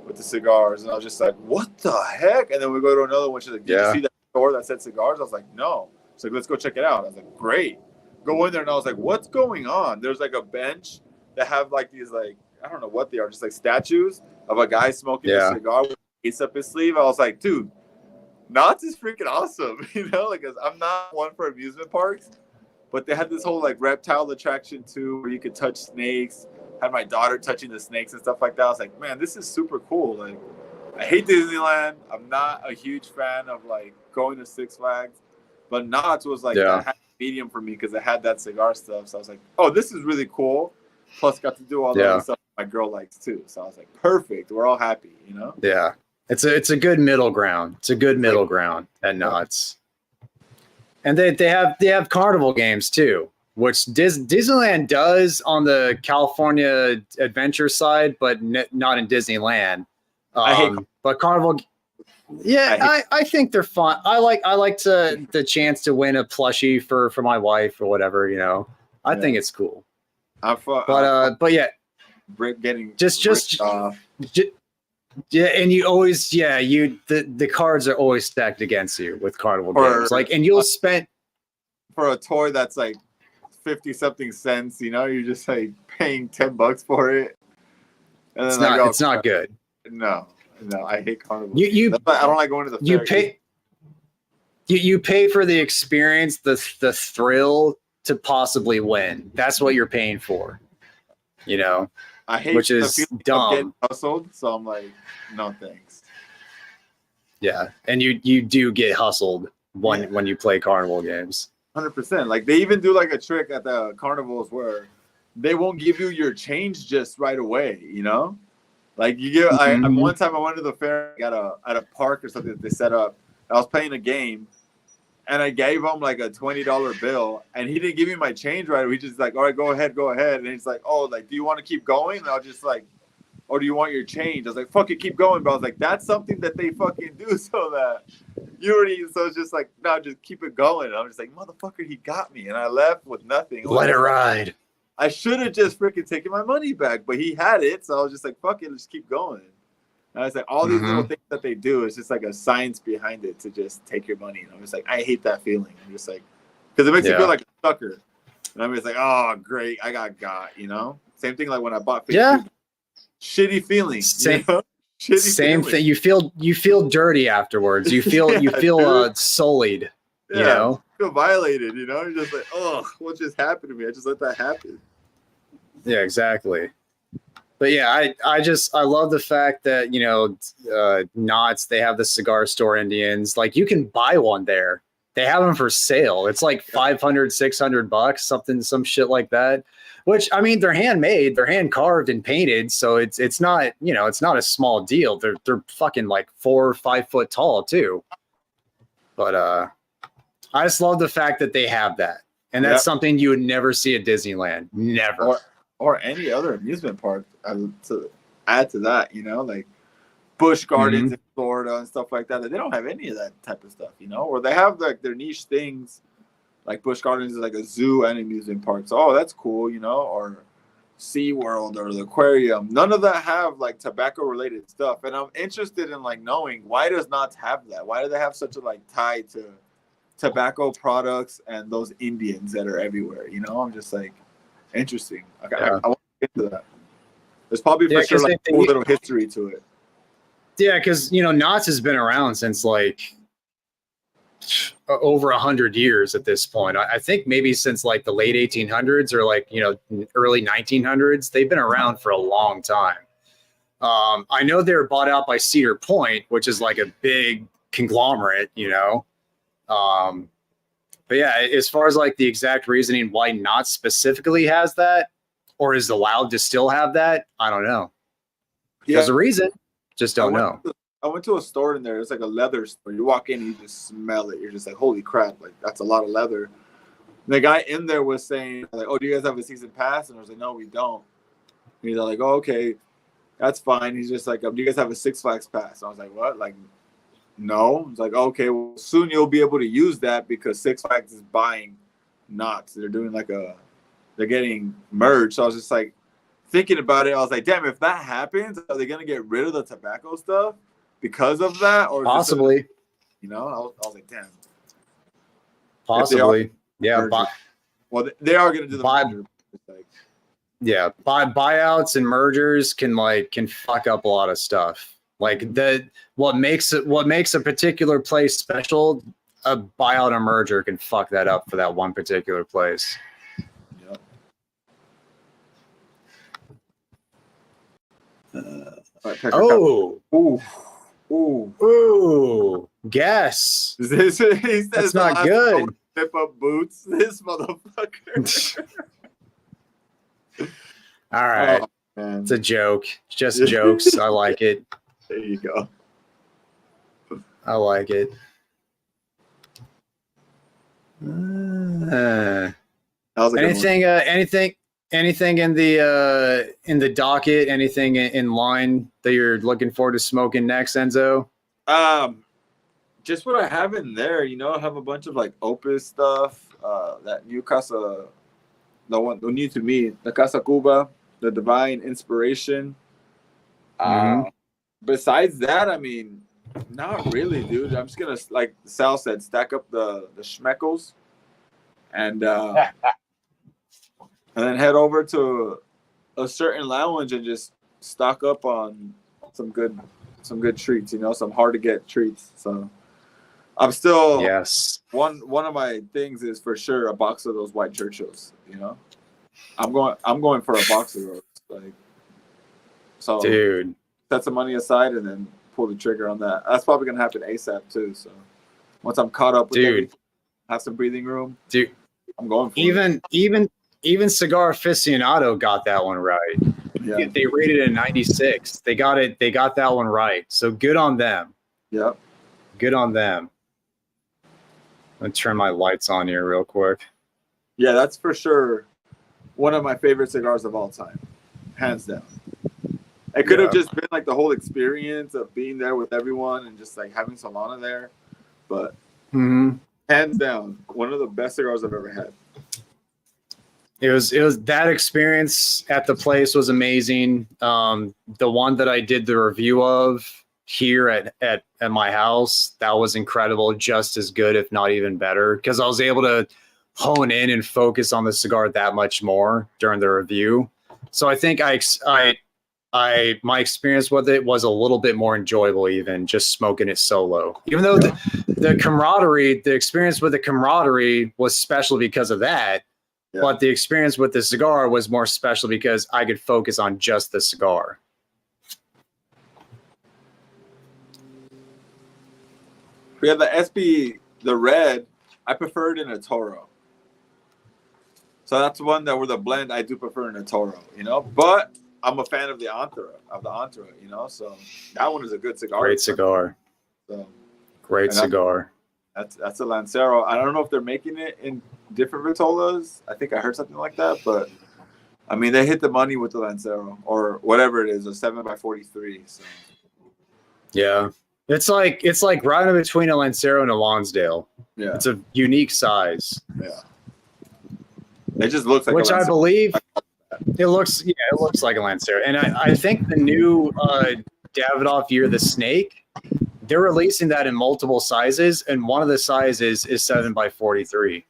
with the cigars. And I was just like, what the heck? And then we go to another one. She's like, did you see that store that said cigars? I was like, no. She's like, let's go check it out. I was like, great. Go in there. And I was like, what's going on? There's like a bench that have like these, like, I don't know what they are, just like statues of a guy smoking a cigar with a case up his sleeve. I was like, dude, Knott's is freaking awesome. You know, like, I'm not one for amusement parks. But they had this whole like reptile attraction too, where you could touch snakes. Had my daughter touching the snakes and stuff like that. I was like, man, this is super cool. Like, I hate Disneyland. I'm not a huge fan of like going to Six Flags, but Knott's was like a happy medium for me because it had that cigar stuff. So I was like, oh, this is really cool. Plus, got to do all the other stuff my girl likes too. So I was like, perfect. We're all happy, you know? Yeah, it's a good middle ground. It's a good middle ground at Knott's. And they have carnival games too, which Disneyland does on the California Adventure side, but not in Disneyland. But carnival, I think they're fun. I like the chance to win a plushie for my wife or whatever. You know, I think it's cool. But yeah, getting just off. Yeah, and you always, the cards are always stacked against you with carnival games. Like, and you'll spend for a toy that's like 50-something cents. You know, you're just like paying $10 for it. And then it's not good. No, I hate carnival. I don't like going to the fair. You pay for the experience, the thrill to possibly win. That's what you're paying for. you know, I hate which the is feeling of dumb. getting hustled, so I'm like, no thanks. Yeah, and you do get hustled Yeah. when you play carnival games. 100%. Like they even do like a trick at the carnivals where they won't give you your change just right away. You know, like you get. Mhm. One time I went to the fair at a park or something that they set up. I was playing a game, and I gave him like a $20 bill, and he didn't give me my change right. He just like, all right, go ahead, and he's like, oh, like, do you want to keep going? And I was just like, or do you want your change? I was like, fuck it, keep going. But I was like, that's something that they fucking do so that you already. So it's just like, no, just keep it going. And I'm just like, motherfucker, he got me, and I left with nothing. Let it ride. I should have just freaking taken my money back, but he had it, so I was just like, fuck it, let's keep going. And I was like, all these little things that they do is just like a science behind it to just take your money. And I'm just like, I hate that feeling. I'm just like, because it makes you feel like a sucker. And I'm just like, oh, great, I got, you know? Same thing like when I bought Facebook. Shitty feeling. Same, you know? Shitty same feeling. thing. You feel dirty afterwards. You feel sullied. Yeah, you know, you feel violated. You know, you're just like, oh, what just happened to me? I just let that happen. Yeah, exactly. But yeah, I love the fact that, you know, Knott's, they have the cigar store Indians. Like you can buy one there. They have them for sale. It's like $500, $600, some shit like that. Which, I mean, they're handmade, they're hand carved and painted, so it's not, you know, it's not a small deal. They're fucking like 4 or 5 foot tall too. But I just love the fact that they have that, and that's something you would never see at Disneyland, never, or any other amusement park. To add to that, you know, like Busch Gardens in Florida and stuff like that. They don't have any of that type of stuff, you know, or they have like their niche things. Like Busch Gardens is like a zoo and amusement park. So, that's cool, you know, or SeaWorld or the aquarium. None of that have like tobacco related stuff. And I'm interested in like knowing, why does Knott's have that? Why do they have such a like tie to tobacco products and those Indians that are everywhere? You know, I'm just like, interesting. Okay, I want to get to that. There's probably for sure like a cool little history to it. Yeah, because, you know, Knott's has been around since like over 100 years at this point. I think maybe since like the late 1800s or like, you know, early 1900s. They've been around for a long time. I know they were bought out by Cedar Point, which is like a big conglomerate, you know. But yeah, as far as like the exact reasoning why Knott's specifically has that or is allowed to still have that, I don't know. There's a reason, just don't know. I went to a store in there. It's like a leather store. You walk in, you just smell it. You're just like, holy crap, like that's a lot of leather. And the guy in there was saying, like, oh, do you guys have a season pass? And I was like, no, we don't. And he's like, oh, okay, that's fine. He's just like, do you guys have a Six Flags pass? And I was like, what? Like, no. It's like, okay, well, soon you'll be able to use that because Six Flags is buying Knott's. They're doing like they're getting merged. So I was just like thinking about it. I was like, damn, if that happens, are they gonna get rid of the tobacco stuff because of that? Or possibly, you know, I was like, damn, possibly, yeah. Well, they are gonna do the merger. Yeah, buyouts and mergers can fuck up a lot of stuff. Like what makes a particular place special, a buyout or merger can fuck that up for that one particular place. Yep. Ooh! Guess. That's not good. Zip up boots, this motherfucker. All right, it's a joke. Just jokes. I like it. There you go. I like it. Anything in the docket? Anything in line that you're looking forward to smoking next, Enzo? Just what I have in there. You know, I have a bunch of like Opus stuff. That new Casa, the new to me, the Casa Cuba, the Divine Inspiration. Besides that, I mean, not really, dude. I'm just gonna, like Sal said, stack up the schmeckles, and then head over to a certain lounge and just stock up on some good treats. You know, some hard to get treats. So I'm still one of my things is for sure a box of those white Churchills. You know, I'm going for a box of those. Like, so Dude, set some money aside and then pull the trigger on that. That's probably gonna happen ASAP too. So once I'm caught up with Dude. everything, have some breathing room, dude, I'm going for it. even Cigar Aficionado got that one right. Yeah. They rated it a 96. They got that one right. So good on them. Yep. Good on them. I'm gonna turn my lights on here real quick. Yeah, that's for sure one of my favorite cigars of all time, hands down. It could have just been like the whole experience of being there with everyone and just like having Solana there, but hands down, one of the best cigars I've ever had. It was that experience at the place was amazing. The one that I did the review of here at my house, that was incredible, just as good, if not even better, because I was able to hone in and focus on the cigar that much more during the review. So I think my experience with it was a little bit more enjoyable, even just smoking it solo. Even though the camaraderie, the experience with the camaraderie was special because of that. Yeah. But the experience with the cigar was more special because I could focus on just the cigar. We have the SB, the red. I prefer it in a Toro. So that's one that with a blend I do prefer in a Toro, you know. But I'm a fan of the Antra, you know. So that one is a good cigar. Great cigar. So great cigar. That's a Lancero. I don't know if they're making it in different Vitolas. I think I heard something like that, but I mean they hit the money with the Lancero or whatever it is, a 7x43. So. Yeah, it's like right in between a Lancero and a Lonsdale. Yeah, it's a unique size. Yeah, it just looks like which I believe it looks like a Lancero, and I think the new Davidoff Year the Snake. They're releasing that in multiple sizes, and one of the sizes is 7x43.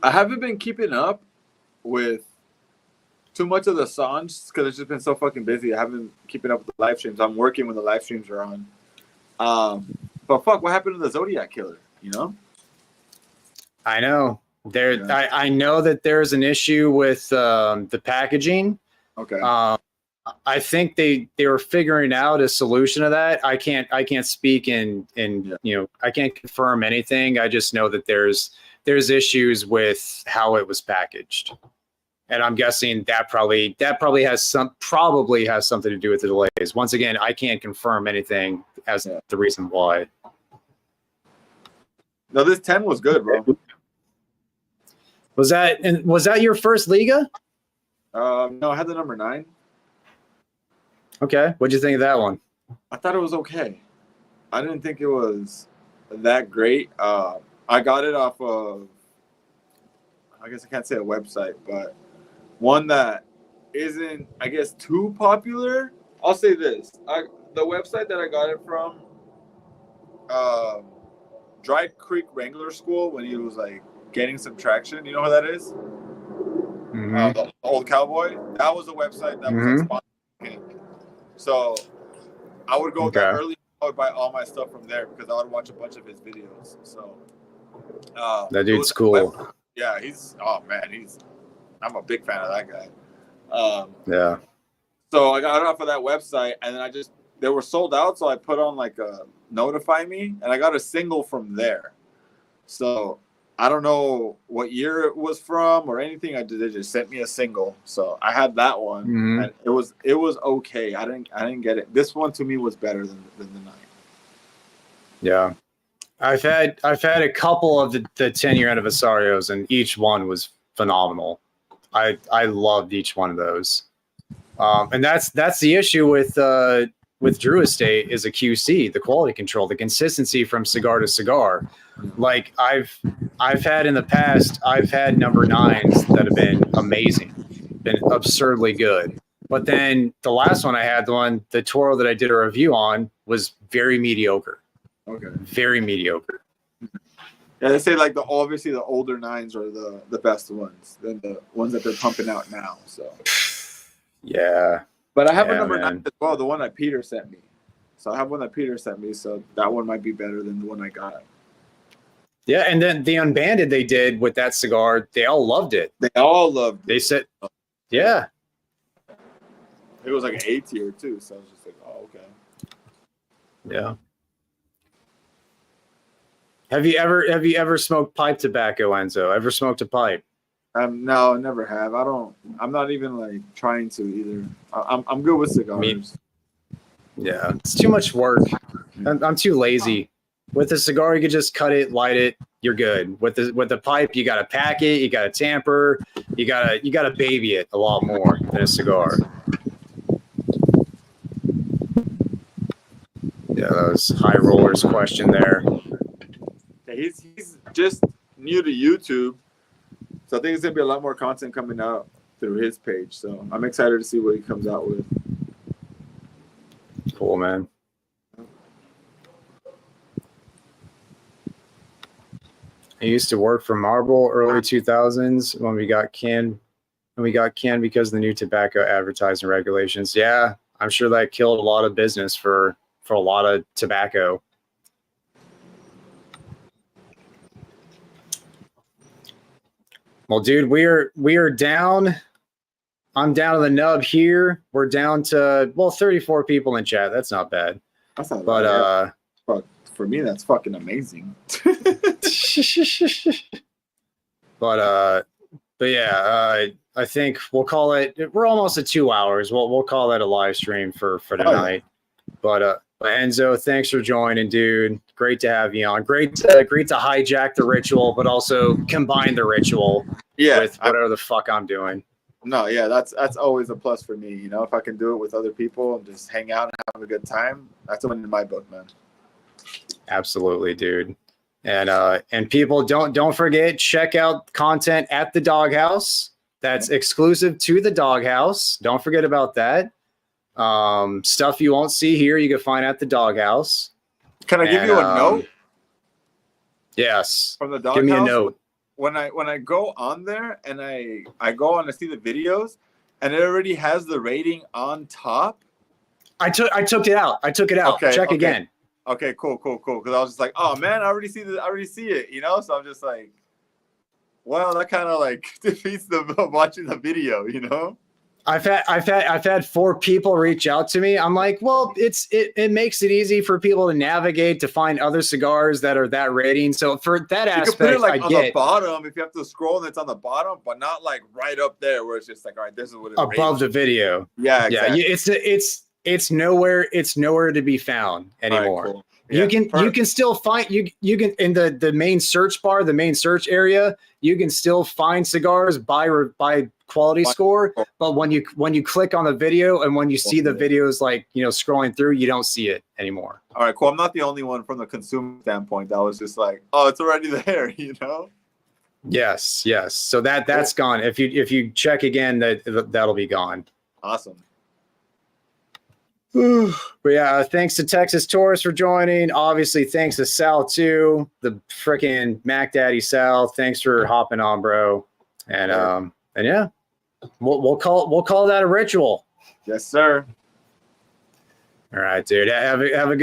I haven't been keeping up with too much of the songs because it's just been so fucking busy. I haven't been keeping up with the live streams. I'm working when the live streams are on. But fuck, what happened to the Zodiac Killer? You know? I know. I know that there's an issue with the packaging. Okay. I think they were figuring out a solution to that. I can't speak in you know, I can't confirm anything. I just know that there's issues with how it was packaged, and I'm guessing that probably has something to do with the delays. Once again, I can't confirm anything as the reason why. No, this 10 was good, bro. Was that your first Liga? No, I had the number 9. Okay, what'd you think of that one? I thought it was okay. I didn't think it was that great. I got it off of, I guess I can't say a website, but one that isn't, I guess, too popular. I'll say this. The website that I got it from, Dry Creek Wrangler School, when he was like getting some traction. You know who that is? Mm-hmm. The old cowboy. That was a website that was like sponsoring him. So I would go there early. I would buy all my stuff from there because I would watch a bunch of his videos. So that dude's cool. Yeah, I'm a big fan of that guy. Yeah. So I got it off of that website, and then they were sold out. So I put on like a notify me, and I got a single from there. So I don't know what year it was from or anything. They just sent me a single, so I had that one. And it was okay. I didn't get it. This one to me was better than the 9. Yeah, I've had a couple of the 10-year anniversarios, and each one was phenomenal. I loved each one of those, and that's the issue with Drew Estate is a QC, the quality control, the consistency from cigar to cigar. Like I've had in the past, I've had number 9s that have been amazing, been absurdly good. But then the last one I had, the Toro that I did a review on, was very mediocre. Okay. Very mediocre. Yeah, they say like obviously the older 9s are the best ones than the ones that they're pumping out now. So yeah. But I have a number 9 as well, the one that Peter sent me. So I have one that Peter sent me, so that one might be better than the one I got. Yeah, and then the Unbanded they did with that cigar, they all loved it. They all loved it. They said, yeah. It was like an A tier too, so I was just like, oh, okay. Yeah. Have you ever smoked pipe tobacco, Enzo? Ever smoked a pipe? No, I never have. I'm not even like trying to either. I'm good with cigars. Yeah, it's too much work. I'm too lazy. With a cigar, you could just cut it, light it, you're good. With the pipe, you gotta pack it, you gotta tamper, you gotta baby it a lot more than a cigar. Yeah, that was High Roller's question there. Yeah, he's just new to YouTube, so I think it's gonna be a lot more content coming out through his page. So I'm excited to see what he comes out with. Cool, man. I used to work for Marlboro early 2000s when we got canned because of the new tobacco advertising regulations. Yeah, I'm sure that killed a lot of business for a lot of tobacco. Well, dude, we are down. I'm down to the nub here. We're down to 34 people in chat. That's not bad. That's not But bad. But for me, that's fucking amazing. but yeah, I think we'll call it. We're almost at 2 hours. We'll call that a live stream for tonight. But Enzo, thanks for joining, dude. Great to have you on. Great to hijack the ritual, but also combine the ritual with whatever the fuck I'm doing. No, yeah, that's always a plus for me. You know, if I can do it with other people and just hang out and have a good time, that's a win in my book, man. Absolutely, dude. And people don't forget, check out content at the Doghouse. That's exclusive to the Doghouse. Don't forget about that. Stuff you won't see here, you can find at the Doghouse. Can I give you a note? Yes. From the Doghouse? Give me a note. When I go on there and I go on to see the videos and it already has the rating on top. I took it out. Okay, Check again. Okay, cool. Because I was just like, oh man, I already see it, you know. So I'm just like, well, that kind of like defeats the watching the video, you know. I've had 4 people reach out to me. I'm like, well, it makes it easy for people to navigate to find other cigars that are that rating. So for that aspect, you can put it like I on get the bottom if you have to scroll and it's on the bottom, but not like right up there where it's just like, all right, this is what it's above the video. Yeah, exactly. Yeah, it's nowhere to be found anymore. Right, cool. Yeah, you can still find you can in the main search bar, the main search area, you can still find cigars by quality score, but when you click on the video and when you see the videos like, you know, scrolling through, you don't see it anymore. All right, cool. I'm not the only one from the consumer standpoint that was just like, oh, it's already there, you know. Yes. So that's gone. If you check again, that'll be gone. Awesome. But yeah, thanks to Texas Taurus for joining. Obviously, thanks to Sal too, the freaking Mac Daddy Sal. Thanks for hopping on, bro. And yeah, we'll call that a ritual. Yes, sir. All right, dude. Have a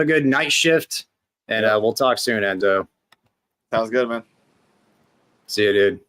good night shift, and we'll talk soon, Enzo. Sounds good, man. See you, dude.